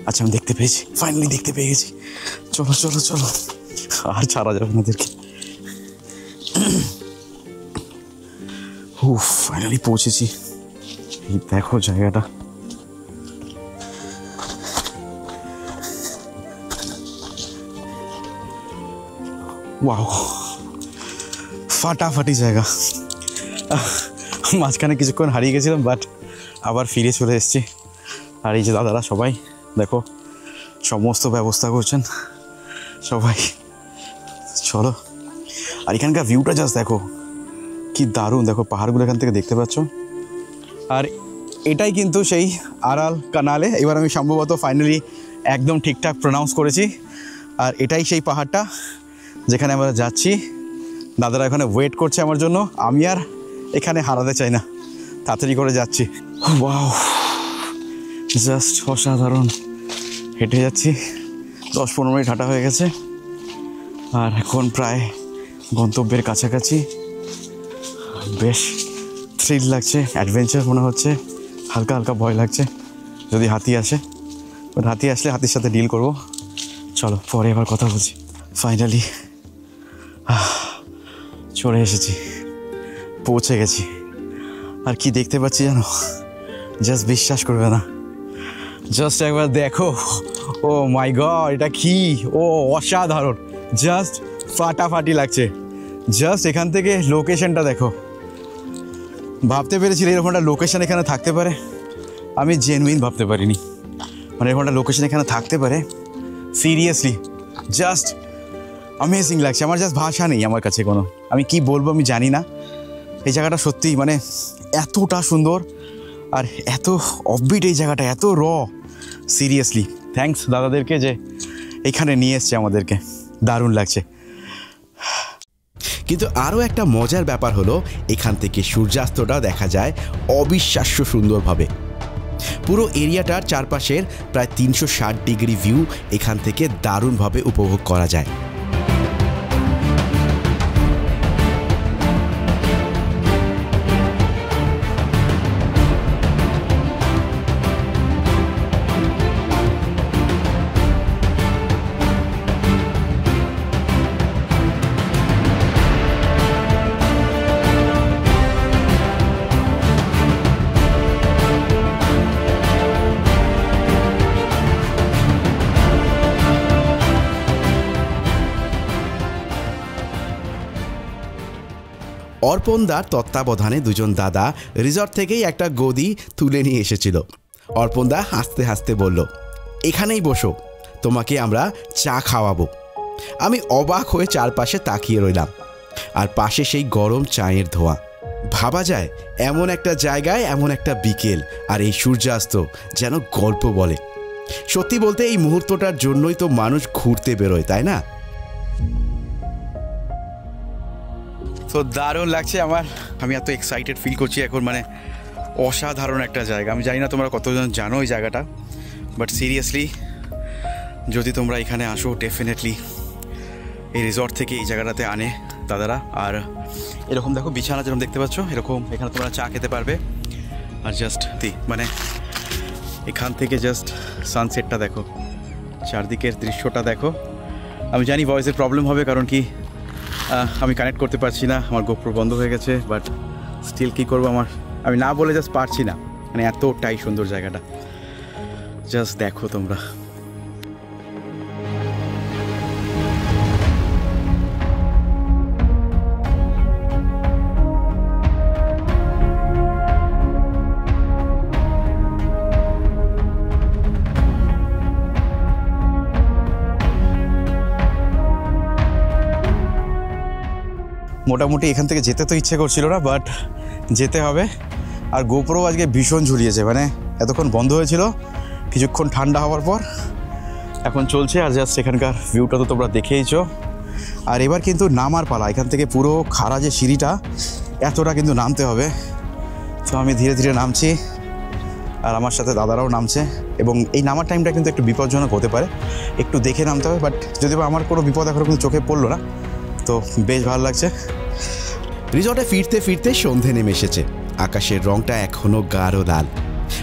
আচ্ছা, আমি দেখতে পেয়েছি, ফাইনালি দেখতে পেয়ে গেছি। চলো চলো চলো, আর ছাড়া যাবে না এদেরকে। ফাইনালি পৌঁছেছি। এই দেখো জায়গাটা, ওয়াও, ফাটাফাটি জায়গা। মাঝখানে কিছুক্ষণ হারিয়ে গেছিলাম, বাট আবার ফিরে চলে এসেছি। আর এই যে দাদারা সবাই দেখো, সমস্ত ব্যবস্থা করছেন সবাই। চলো, আর এখানকার ভিউটা জাস্ট দেখো কি দারুণ। দেখো পাহাড়গুলো এখান থেকে দেখতে পাচ্ছ। আর এটাই কিন্তু সেই আরাল কানালে। এবার আমি সম্ভবত ফাইনালি একদম ঠিকঠাক প্রনাউন্স করেছি। আর এটাই সেই পাহাড়টা যেখানে আমরা যাচ্ছি। দাদারা এখানে ওয়েট করছে আমার জন্য। আমি আর এখানে হারাতে চাই না, তাড়াতাড়ি করে যাচ্ছি। ওয়াও, জাস্ট অসাধারণ। হেঁটে যাচ্ছি, 10-15 মিনিট হাঁটা হয়ে গেছে, আর এখন প্রায় গন্তব্যের কাছাকাছি। বেশ থ্রিল লাগছে, অ্যাডভেঞ্চার মনে হচ্ছে। হালকা হালকা ভয় লাগছে যদি হাতি আসে, বাট হাতি আসলে হাতির সাথে ডিল করব। চলো পরে আবার কথা বলছি। ফাইনালি চলে এসেছি, পৌঁছে গেছি। আর কি দেখতে পাচ্ছি জানো? জাস্ট বিশ্বাস করবে না, জাস্ট একবার দেখো। ও মাই গড, এটা কি! ও অসাধারণ, জাস্ট ফাটাফাটি লাগছে। জাস্ট এখান থেকে লোকেশনটা দেখো, ভাবতে পেরেছিলে এরকম একটা লোকেশন এখানে থাকতে পারে? আমি জেনুইন ভাবতে পারিনি, মানে এরকম একটা লোকেশন এখানে থাকতে পারে। সিরিয়াসলি জাস্ট অ্যামেজিং লাগছে, আমার জাস্ট ভাষা নেই আমার কাছে কোনো, আমি কি বলবো আমি জানি না। এই জায়গাটা সত্যিই মানে এতটা সুন্দর আর এত অফবিট এই জায়গাটা, এত র। সিরিয়াসলি থ্যাঙ্কস দাদাদেরকে যে এখানে নিয়ে এসছে আমাদেরকে, দারুণ লাগছে। কিন্তু আরও একটা মজার ব্যাপার হলো এখান থেকে সূর্যাস্তটা দেখা যায় অবিশ্বাস্য সুন্দরভাবে। পুরো এরিয়াটার চারপাশের প্রায় 360 ডিগ্রি ভিউ এখান থেকে দারুণভাবে উপভোগ করা যায়। অর্পণদার তত্ত্বাবধানে দুজন দাদা রিসর্ট থেকেই একটা গদি তুলে নিয়ে এসেছিল। অর্পণদা হাসতে হাসতে বলল, এখানেই বসো, তোমাকে আমরা চা খাওয়াবো। আমি অবাক হয়ে চারপাশে তাকিয়ে রইলাম, আর পাশে সেই গরম চায়ের ধোঁয়া। ভাবা যায় এমন একটা জায়গায় এমন একটা বিকেল আর এই সূর্যাস্ত যেন গল্প বলে। সত্যি বলতে এই মুহূর্তটার জন্যই তো মানুষ ঘুরতে বেরোয়, তাই না? তো দারুণ লাগছে আমার, আমি এত এক্সাইটেড ফিল করছি এখন, মানে অসাধারণ একটা জায়গা। আমি জানি না তোমরা কতজন জানো এই জায়গাটা, বাট সিরিয়াসলি যদি তোমরা এখানে আসো ডেফিনেটলি এই রিসর্ট থেকে এই জায়গাটাতে আনে দাদারা। আর এরকম দেখো বিছানা যেরকম দেখতে পাচ্ছ, এরকম এখানে তোমরা চা খেতে পারবে। আর জাস্ট মানে এখান থেকে জাস্ট সানসেটটা দেখো, চারদিকের দৃশ্যটা দেখো। আমি জানি ভয়েসের প্রবলেম হবে, কারণ কি আমি কানেক্ট করতে পারছি না, আমার গোপ্রো বন্ধ হয়ে গেছে, বাট স্টিল কী করবো, আমি না বলে জাস্ট পারছি না, মানে এতটাই সুন্দর জায়গাটা। জাস্ট দেখো তোমরা। মোটামুটি এখান থেকে যেতে তো ইচ্ছে করছিল না, বাট যেতে হবে। আর গোপ্রো আজকে ভীষণ ঝুলিয়েছে, মানে এতক্ষণ বন্ধ হয়েছিল, কিছুক্ষণ ঠান্ডা হওয়ার পর এখন চলছে। আর জাস্ট এখানকার ভিউটা তো তোমরা দেখেইছো। আর এবার কিন্তু নামার পালা, এখান থেকে পুরো খাড়া যে সিঁড়িটা এতটা কিন্তু নামতে হবে। তো আমি ধীরে ধীরে নামছি, আর আমার সাথে দাদারাও নামছে। এবং এই নামার টাইমটা কিন্তু একটু বিপজ্জনক হতে পারে, একটু দেখে নামতে হবে। বাট যদিও আমার কোনো বিপদ এখনও কিন্তু চোখে পড়লো না, তো বেশ ভালো লাগছে। রিসর্টে ফিরতে ফিরতে সন্ধে নেমে এসেছে, আকাশের রংটা এখনো গাঢ় লাল,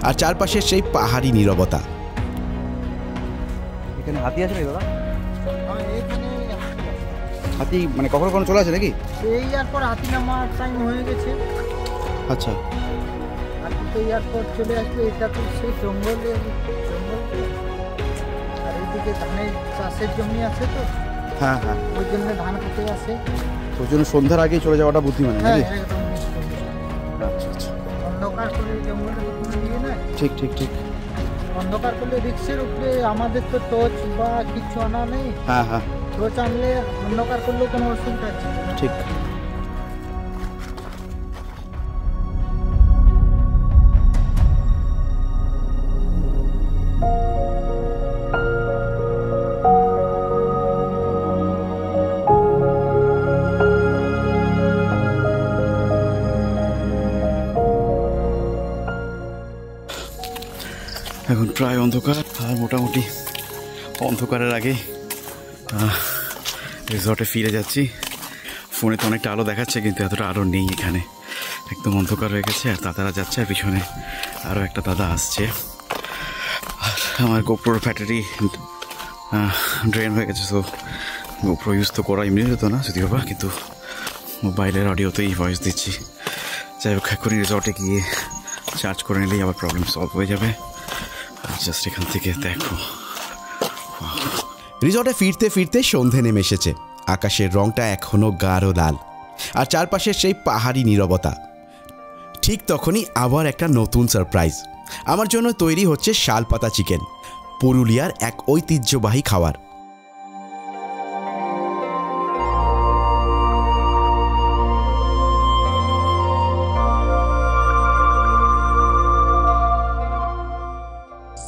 আর চারপাশের সেই পাহাড়ি নীরবতা। এখানে হাতি আছে নাকি দাদা? হাতি মানে কখনো কখনো চলে আসে নাকি? এই এয়ারপর হাতি নামার টাইম হয়ে গেছে। আচ্ছা, হাতি তো এয়ারপর চলে আসবে, এটা তো সেই জঙ্গল। আর এইদিকে ধানের চাষের জমি আছে তো, হ্যাঁ হ্যাঁ, ওই জন্য ধান খেতে আসে। ওই জন্য সন্ধ্যার আগেই চলে যাওয়াটা বুদ্ধিমান। হ্যাঁ, নাকি? একদম আচ্ছা আচ্ছা, অন্ধকার করলে জঙ্গলে কোনো নিয়ে নেয়। ঠিক ঠিক ঠিক। অন্ধকার করলে রিক্সের উপরে, আমাদের তো টর্চ বা কিছু আনা নেই। হ্যাঁ হ্যাঁ, টর্চ আনলে অন্ধকার করলেও কোনো অসুবিধা আছে না। ঠিক। এখন প্রায় অন্ধকার, আর মোটামুটি অন্ধকারের আগে রিসর্টে ফিরে যাচ্ছি। ফোনে তো অনেকটা আলো দেখাচ্ছে, কিন্তু এতটা আলো নেই এখানে, একদম অন্ধকার হয়ে গেছে। আর দাদারা যাচ্ছে, আর পিছনে আরও একটা দাদা আসছে। আর আমার গোপ্রোর ব্যাটারি ড্রেন হয়ে গেছে, সো গোপ্রো ইউজ তো করা এমনি হতো না যদিও বা, কিন্তু মোবাইলের অডিওতেই ভয়েস দিচ্ছি। যাই হোক, এখনই রিসর্টে গিয়ে চার্জ করে নিলেই আবার প্রবলেম সলভ হয়ে যাবে। জাস্ট এখান থেকে দেখো, রিসর্টে ফিরতে ফিরতে সন্ধে নেমে এসেছে, আকাশের রংটা এখনো গাঢ় লাল, আর চারপাশের সেই পাহাড়ি নীরবতা। ঠিক তখনই আবার একটা নতুন সারপ্রাইজ। আমার জন্য তৈরি হচ্ছে শালপাতা চিকেন, পুরুলিয়ার এক ঐতিহ্যবাহী খাবার।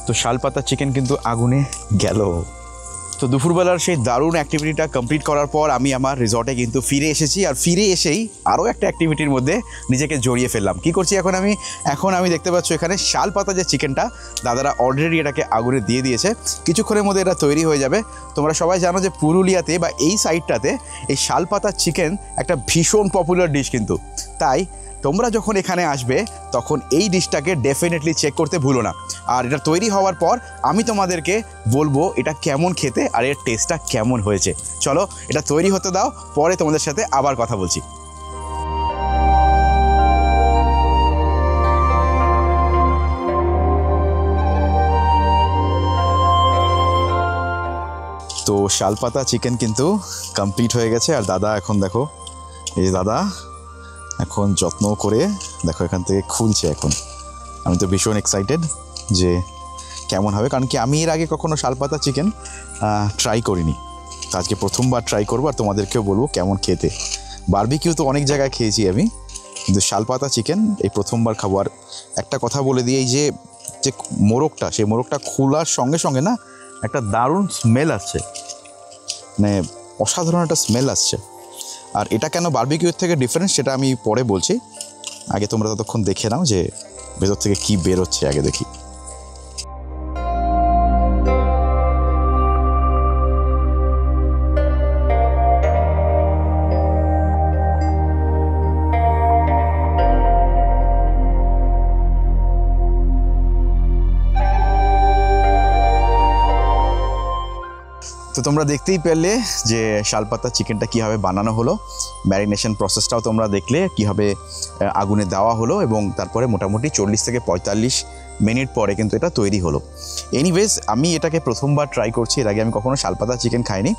তো শালপাতা চিকেন কিন্তু আগুনে গেল। তো দুপুরবেলার সেই দারুণ অ্যাক্টিভিটিটা কমপ্লিট করার পর আমি আমার রিসর্টে কিন্তু ফিরে এসেছি। আর ফিরে এসেই আরও একটা অ্যাক্টিভিটির মধ্যে নিজেকে জড়িয়ে ফেললাম। কি করছি এখন আমি দেখতে পাচ্ছ এখানে শালপাতা যে চিকেনটা দাদারা অলরেডি এটাকে আগুনে দিয়ে দিয়েছে। কিছুক্ষণের মধ্যে এটা তৈরি হয়ে যাবে। তোমরা সবাই জানো যে পুরুলিয়াতে বা এই সাইডটাতে এই শালপাতা চিকেন একটা ভীষণ পপুলার ডিশ কিন্তু। তাই তোমরা যখন এখানে আসবে তখন এই ডিশটাকে ডেফিনেটলি চেক করতে ভুলো না। আর এটা তৈরি হওয়ার পর আমি তোমাদেরকে বলবো এটা কেমন খেতে আর এর টেস্টটা কেমন হয়েছে। চলো এটা তৈরি হতে দাও, পরে তোমাদের সাথে আবার কথা বলছি। তো শালপাতা চিকেন কিন্তু কমপ্লিট হয়ে গেছে। আর দাদা এখন দেখো, এই যে দাদা এখন যত্ন করে দেখো এখান থেকে খুলছে। এখন আমি তো ভীষণ এক্সাইটেড যে কেমন হবে, কারণ কি আমি এর আগে কখনো শালপাতা চিকেন ট্রাই করিনি। তো আজকে প্রথমবার ট্রাই করবো আর তোমাদেরকেও বলবো কেমন খেতে। বারবিকিউ তো অনেক জায়গায় খেয়েছি আমি, কিন্তু শালপাতা চিকেন এই প্রথমবার খাবো। আর একটা কথা বলে দিই, এই যে মোরগটা, সেই মোরগটা খোলার সঙ্গে সঙ্গে না একটা দারুণ স্মেল আসছে, মানে অসাধারণ একটা স্মেল আসছে। আর এটা কেন বারবিকিউর থেকে ডিফারেন্ট সেটা আমি পরে বলছি। আগে তোমরা ততক্ষণ দেখে নাও যে ভেতর থেকে কি বেরোচ্ছে, আগে দেখি। তো তোমরা দেখতেই পেলে যে শালপাতা চিকেনটা কীভাবে বানানো হলো, ম্যারিনেশন প্রসেসটাও তোমরা দেখলে কীভাবে আগুনে দেওয়া হলো, এবং তারপরে মোটামুটি 40 থেকে 45 মিনিট পরে কিন্তু এটা তৈরি হলো। এনিওয়েজ আমি এটাকে প্রথমবার ট্রাই করছি, এর আগে আমি কখনো শালপাতা চিকেন খাইনি।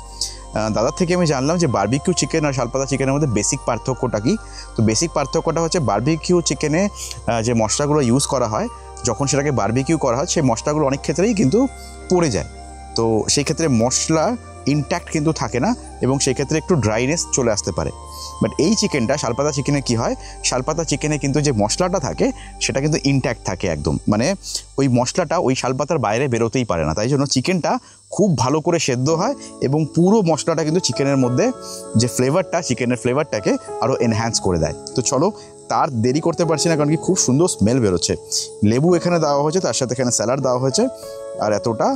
দাদার থেকে আমি জানলাম যে বারবিকিউ চিকেন আর শালপাতা চিকেনের মধ্যে বেসিক পার্থক্যটা কী। তো বেসিক পার্থক্যটা হচ্ছে বারবিকিউ চিকেনে যে মশলাগুলো ইউজ করা হয়, যখন সেটাকে বারবিকিউ করা হয় সেই মশলাগুলো অনেক ক্ষেত্রেই কিন্তু পড়ে যায়। তো সেই ক্ষেত্রে মশলা ইনট্যাক্ট কিন্তু থাকে না, এবং সেই ক্ষেত্রে একটু ড্রাইনেস চলে আসতে পারে। বাট এই চিকেনটা, শালপাতা চিকেনে কি হয়, শালপাতা চিকেনে কিন্তু যে মশলাটা থাকে সেটা কিন্তু ইনট্যাক্ট থাকে একদম, মানে ওই মশলাটা ওই শালপাতার বাইরে বেরোতেই পারে না। তাই জন্য চিকেনটা খুব ভালো করে সেদ্ধ হয়, এবং পুরো মশলাটা কিন্তু চিকেনের মধ্যে যে ফ্লেভারটা, চিকেনের ফ্লেভারটাকে আরও এনহ্যান্স করে দেয়। তো চলো তার দেরি করতে পারছি না, কারণ কি খুব সুন্দর স্মেল বেরোচ্ছে। লেবু এখানে দেওয়া হয়েছে, তার সাথে এখানে স্যালাড দেওয়া হয়েছে, আর এতটা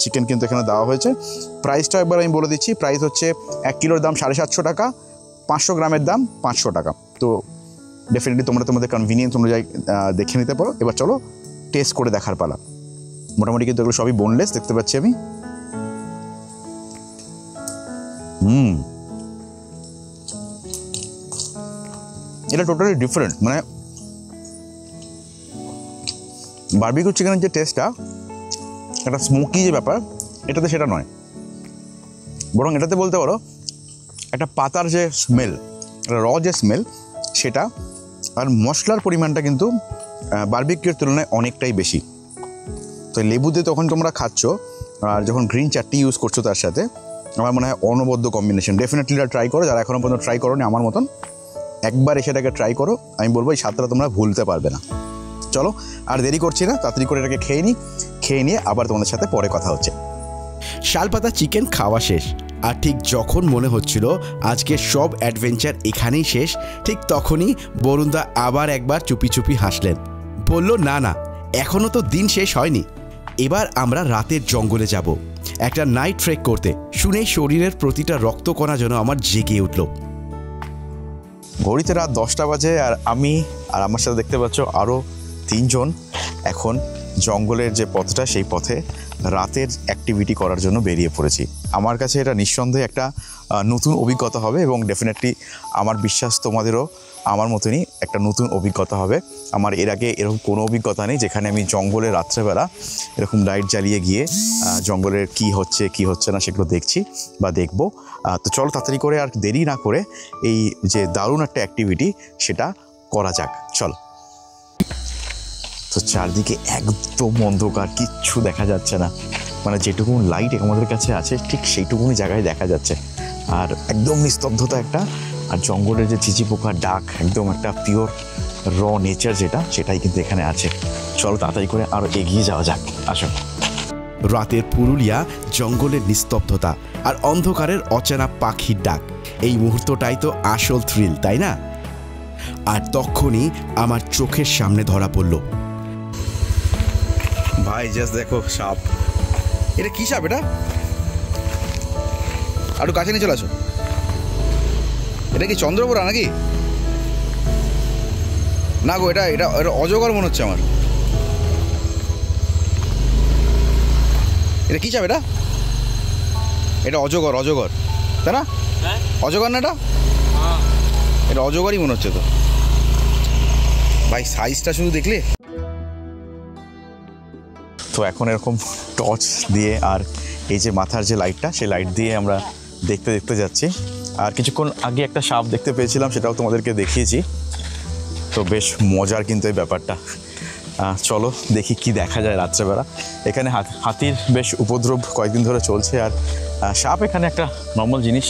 চিকেন কিন্তু এখানে দেওয়া হয়েছে। প্রাইসটা একবার আমি বলে দিচ্ছি, প্রাইস হচ্ছে 1 কিলোর দাম 750 টাকা, 500 গ্রামের দাম 500 টাকা। তো ডেফিনেটলি তোমরা তোমাদের কনভিনিয়েন্স অনুযায়ী দেখে নিতে পারো। এবার চলো টেস্ট করে দেখার পালা। মোটামুটি কিন্তু এগুলো সবই বোনলেস দেখতে পাচ্ছি আমি। এটা টোটালি ডিফারেন্ট, মানে বারবিকিউ চিকেনের যে টেস্টটা, একটা স্মোকি যে ব্যাপার, এটাতে সেটা নয়, বরং এটাতে বলতে পারো একটা পাতার যে স্মেল, একটা র যে স্মেল সেটা। আর মশলার পরিমাণটা কিন্তু বারবিকিউর তুলনায় অনেকটাই বেশি। তো লেবুতে তখন তোমরা খাচ্ছ, আর যখন গ্রিন চাটনি ইউজ করছো তার সাথে, আমার মনে হয় অনবদ্য কম্বিনেশন। ডেফিনেটলি এটা ট্রাই করো, যারা এখনও পর্যন্ত ট্রাই করো নি আমার মতন, একবার সেটাকে ট্রাই করো। আমি বলবো এই স্বাদটা তোমরা ভুলতে পারবে না। চলো আর দেরি করছি না, তাড়াতাড়ি করে এটাকে খেয়ে নিয়ে আবার তোমাদের সাথে পরে কথা হচ্ছে। শালপাতা চিকেন খাওয়া শেষ, আর ঠিক যখন মনে হচ্ছিল আজকে সব অ্যাডভেঞ্চার এখানেই শেষ, ঠিক তখনই বরুণদা আবার একবার চুপি চুপি হাসলেন। বলল, না না, এখনও তো দিন শেষ হয়নি, এবার আমরা রাতের জঙ্গলে যাব একটা নাইট ট্রেক করতে। শুনেই শরীরের প্রতিটা রক্তকণা যেন আমার জেগে উঠল। ঘড়িতে রাত 10টা বাজে, আর আমি আর আমার সাথে দেখতে পাচ্ছ আরও 3 জন এখন জঙ্গলের যে পথটা সেই পথে রাতের অ্যাক্টিভিটি করার জন্য বেরিয়ে পড়েছি। আমার কাছে এটা নিঃসন্দেহে একটা নতুন অভিজ্ঞতা হবে এবং ডেফিনেটলি আমার বিশ্বাস তোমাদেরও আমার মতনই একটা নতুন অভিজ্ঞতা হবে। আমার এর আগে এরকম কোনো অভিজ্ঞতা নেই যেখানে আমি জঙ্গলে রাত্রেবেলা এরকম লাইট জ্বালিয়ে গিয়ে জঙ্গলের কি হচ্ছে না সেগুলো দেখছি বা দেখব। তো চলো তাড়াতাড়ি করে আর দেরি না করে এই যে দারুণ একটা অ্যাক্টিভিটি সেটা করা যাক, চলো। তো চারদিকে একদম অন্ধকার, কিচ্ছু দেখা যাচ্ছে না, মানে যেটুকু লাইট আমাদের কাছে আছে ঠিক সেইটুকুনি জায়গায় দেখা যাচ্ছে, আর একদম নিস্তব্ধতা একটা, আর জঙ্গলের যে চিচি পোকার ডাক, একদম একটা পিওর র নেচার সেটাই কিন্তু এখানে আছে। চলো তাড়াতাড়ি করে আরও এগিয়ে যাওয়া যাক, আসো। রাতের পুরুলিয়া, জঙ্গলের নিস্তব্ধতা আর অন্ধকারের অচেনা পাখির ডাক, এই মুহূর্তটাই তো আসল থ্রিল, তাই না? আর তখনই আমার চোখের সামনে ধরা পড়ল, ভাই জাস্ট দেখো সাপ। এটা কি সাপ? এটা আরো কাছে নিয়ে চলে আসো। এটা কি চন্দ্রবোরা নাকি? না গো, এটা এটা এটা অজগর মনে হচ্ছে আমার। এটা কি সাপ? এটা এটা অজগর, অজগর তাই না? অজগর না? এটা অজগরই মনে হচ্ছে তো ভাই, সাইজটা শুধু দেখলে। তো এখন এরকম টর্চ দিয়ে আর এই যে মাথার যে লাইটটা, সেই লাইট দিয়ে আমরা দেখতে দেখতে যাচ্ছি। আর কিছুক্ষণ আগে একটা সাপ দেখতে পেয়েছিলাম, সেটাও তোমাদেরকে দেখিয়েছি। তো বেশ মজার কিন্তু এই ব্যাপারটা। চলো দেখি কি দেখা যায় রাত্রেবেলা। এখানে হাতির বেশ উপদ্রব কয়েকদিন ধরে চলছে, আর সাপ এখানে একটা নর্মাল জিনিস,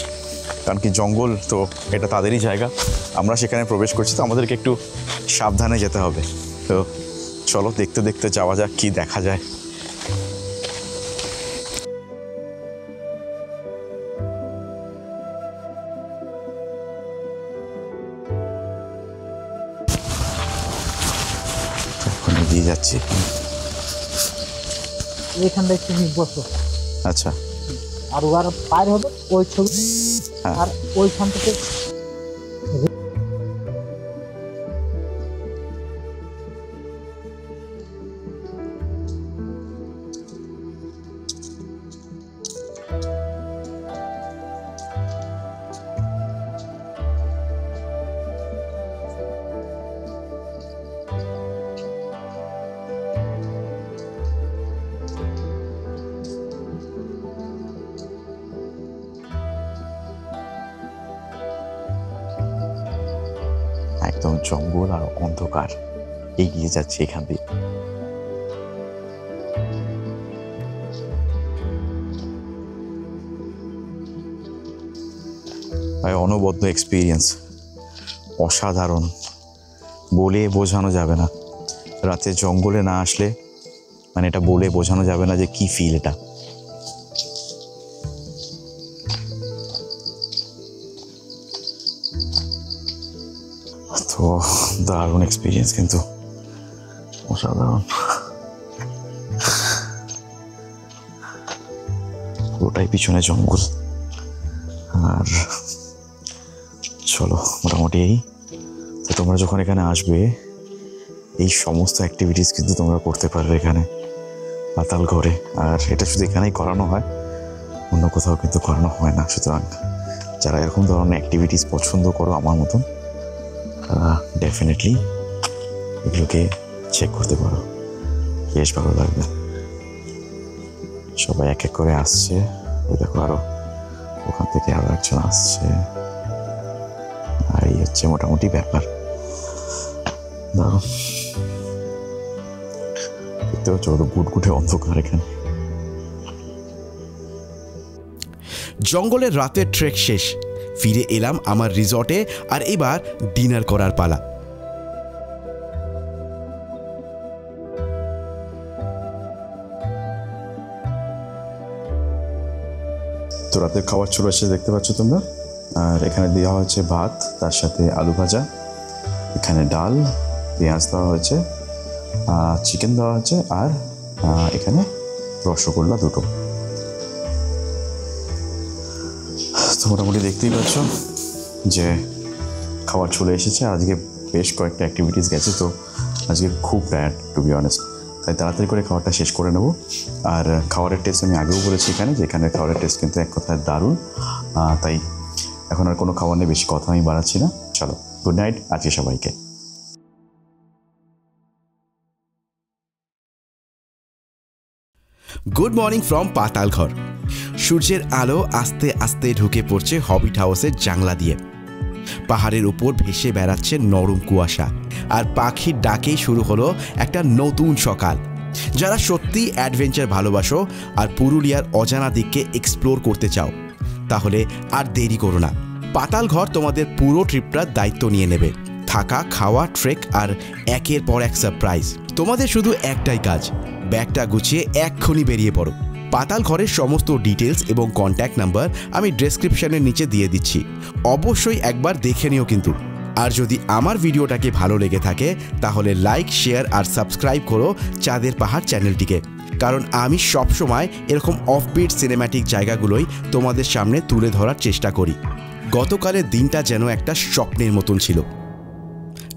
কারণ কি জঙ্গল তো এটা তাদেরই জায়গা, আমরা সেখানে প্রবেশ করছি, তো আমাদেরকে একটু সাবধানে যেতে হবে। তো চলো দেখতে দেখতে যাওয়া যাক কি দেখা যায়। এখন এগিয়ে যাচ্ছি। এখানটা একটু বসো। আচ্ছা, আর ওর পার হবে ওই ছবি, আর ওইখান থেকে একদম জঙ্গল আর অন্ধকার, এগিয়ে যাচ্ছে এখান দিয়ে। অনবদ্য এক্সপিরিয়েন্স, অসাধারণ, বলে বোঝানো যাবে না। রাতে জঙ্গলে না আসলে মানে এটা বলে বোঝানো যাবে না যে কি ফিল এটা। তো দারুণ এক্সপিরিয়েন্স, কিন্তু অসাধারণ। পুরোটাই পিছনে জঙ্গল। আর চলো মোটামুটি এই তো, তোমরা যখন এখানে আসবে এই সমস্ত অ্যাক্টিভিটিস কিন্তু তোমরা করতে পারবে এখানে পাতাল ঘরে। আর এটা শুধু এখানেই করানো হয়, অন্য কোথাও কিন্তু করানো হয় না। সুতরাং যারা এরকম ধরনের অ্যাক্টিভিটিস পছন্দ করো আমার মতন, তারা ডেফিনেটলি এগুলোকে চেক করতে পারো, বেশ ভালো লাগবে। সবাই এক এক করে আসছে, ওই দেখো আরো ওখান থেকে আরো একজন আসছে, আর এই হচ্ছে মোটামুটি ব্যাপার। দারুণ দেখতে হচ্ছে, ওদের গুটগুটে অন্ধকার এখানে। জঙ্গলের রাতের ট্রেক শেষ, ফিরে এলাম আমার রিসর্টে, আর এবার ডিনার করার পালা। তো রাতের খাবার চলে এসেছে, দেখতে পাচ্ছ তোমরা। আর এখানে দেওয়া হয়েছে ভাত, তার সাথে আলু ভাজা, এখানে ডাল, পেঁয়াজ দেওয়া হয়েছে, চিকেন দেওয়া হয়েছে, আর এখানে রসগোল্লা দুটো। তো মোটামুটি দেখতেই পাচ্ছ যে খাবার চলে এসেছে। আজকে বেশ কয়েকটা অ্যাক্টিভিটিস গেছে, তো আজকে খুব টায়ার্ড টু বি অনেস্ট। তাই তাড়াতাড়ি করে খাবারটা শেষ করে নেব। আর খাবারের টেস্ট আমি আগেও বলেছি এখানে, যে এখানের খাবারের টেস্ট কিন্তু এক কথায় দারুণ। তাই এখন আর কোনো খাবার নিয়ে বেশি কথা আমি বাড়াচ্ছি না। চলো, গুড নাইট আজকে সবাইকে। Good morning from Patalghar. সূর্যের আলো আস্তে আস্তে ঢুকে পড়ছে হবিট হাউসের জানলা দিয়ে। পাহাড়ের উপর ভেসে বেড়াচ্ছে নরম কুয়াশা, আর পাখির ডাকেই শুরু হলো একটা নতুন সকাল। যারা সত্যি অ্যাডভেঞ্চার ভালোবাসো আর পুরুলিয়ার অজানা দিককে এক্সপ্লোর করতে চাও, তাহলে আর দেরি করো না। পাতালঘর তোমাদের পুরো ট্রিপটার দায়িত্ব নিয়ে নেবে। থাকা, খাওয়া, ট্রেক আর একের পর এক সারপ্রাইজ। তোমাদের শুধু একটাই কাজ, ব্যাগটা গুছিয়ে এক্ষুনি বেরিয়ে পড়ো। পাতালঘরের সমস্ত ডিটেলস এবং কন্ট্যাক্ট নাম্বার আমি ডেসক্রিপশনের নিচে দিয়ে দিচ্ছি, অবশ্যই একবার দেখে নিও কিন্তু। আর যদি আমার ভিডিওটাকে ভালো লেগে থাকে তাহলে লাইক, শেয়ার আর সাবস্ক্রাইব করো চাঁদের পাহাড় চ্যানেলটিকে, কারণ আমি সবসময় এরকম অফবিট সিনেম্যাটিক জায়গাগুলোই তোমাদের সামনে তুলে ধরার চেষ্টা করি। গতকালের দিনটা যেন একটা স্বপ্নের মতন ছিল।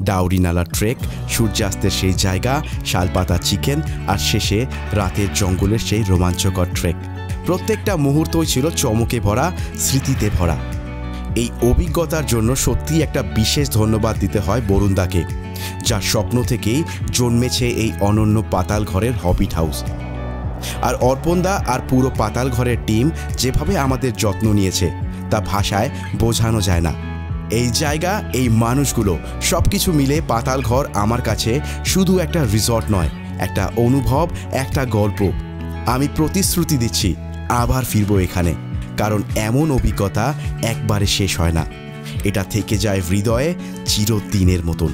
ডাউরি নালা ট্রেক, সূর্যাস্তের সেই জায়গা, শালপাতা চিকেন, আর শেষে রাতের জঙ্গলের সেই রোমাঞ্চকর ট্রেক। প্রত্যেকটা মুহূর্তই ছিল চমকে ভরা, স্মৃতিতে ভরা। এই অভিজ্ঞতার জন্য সত্যি একটা বিশেষ ধন্যবাদ দিতে হয় বরুণদাকে, যার স্বপ্ন থেকেই জন্মেছে এই অনন্য পাতালঘরের হবিট হাউস। আর অর্পণদা আর পুরো পাতালঘরের টিম যেভাবে আমাদের যত্ন নিয়েছে তা ভাষায় বোঝানো যায় না। এই জায়গা, এই মানুষগুলো, সব কিছু মিলে পাতালঘর আমার কাছে শুধু একটা রিসর্ট নয়, একটা অনুভব, একটা গল্প। আমি প্রতিশ্রুতি দিচ্ছি আবার ফিরবো এখানে, কারণ এমন অভিজ্ঞতা একবারে শেষ হয় না। এটা থেকে যায় হৃদয়ে চিরদিনের মতন।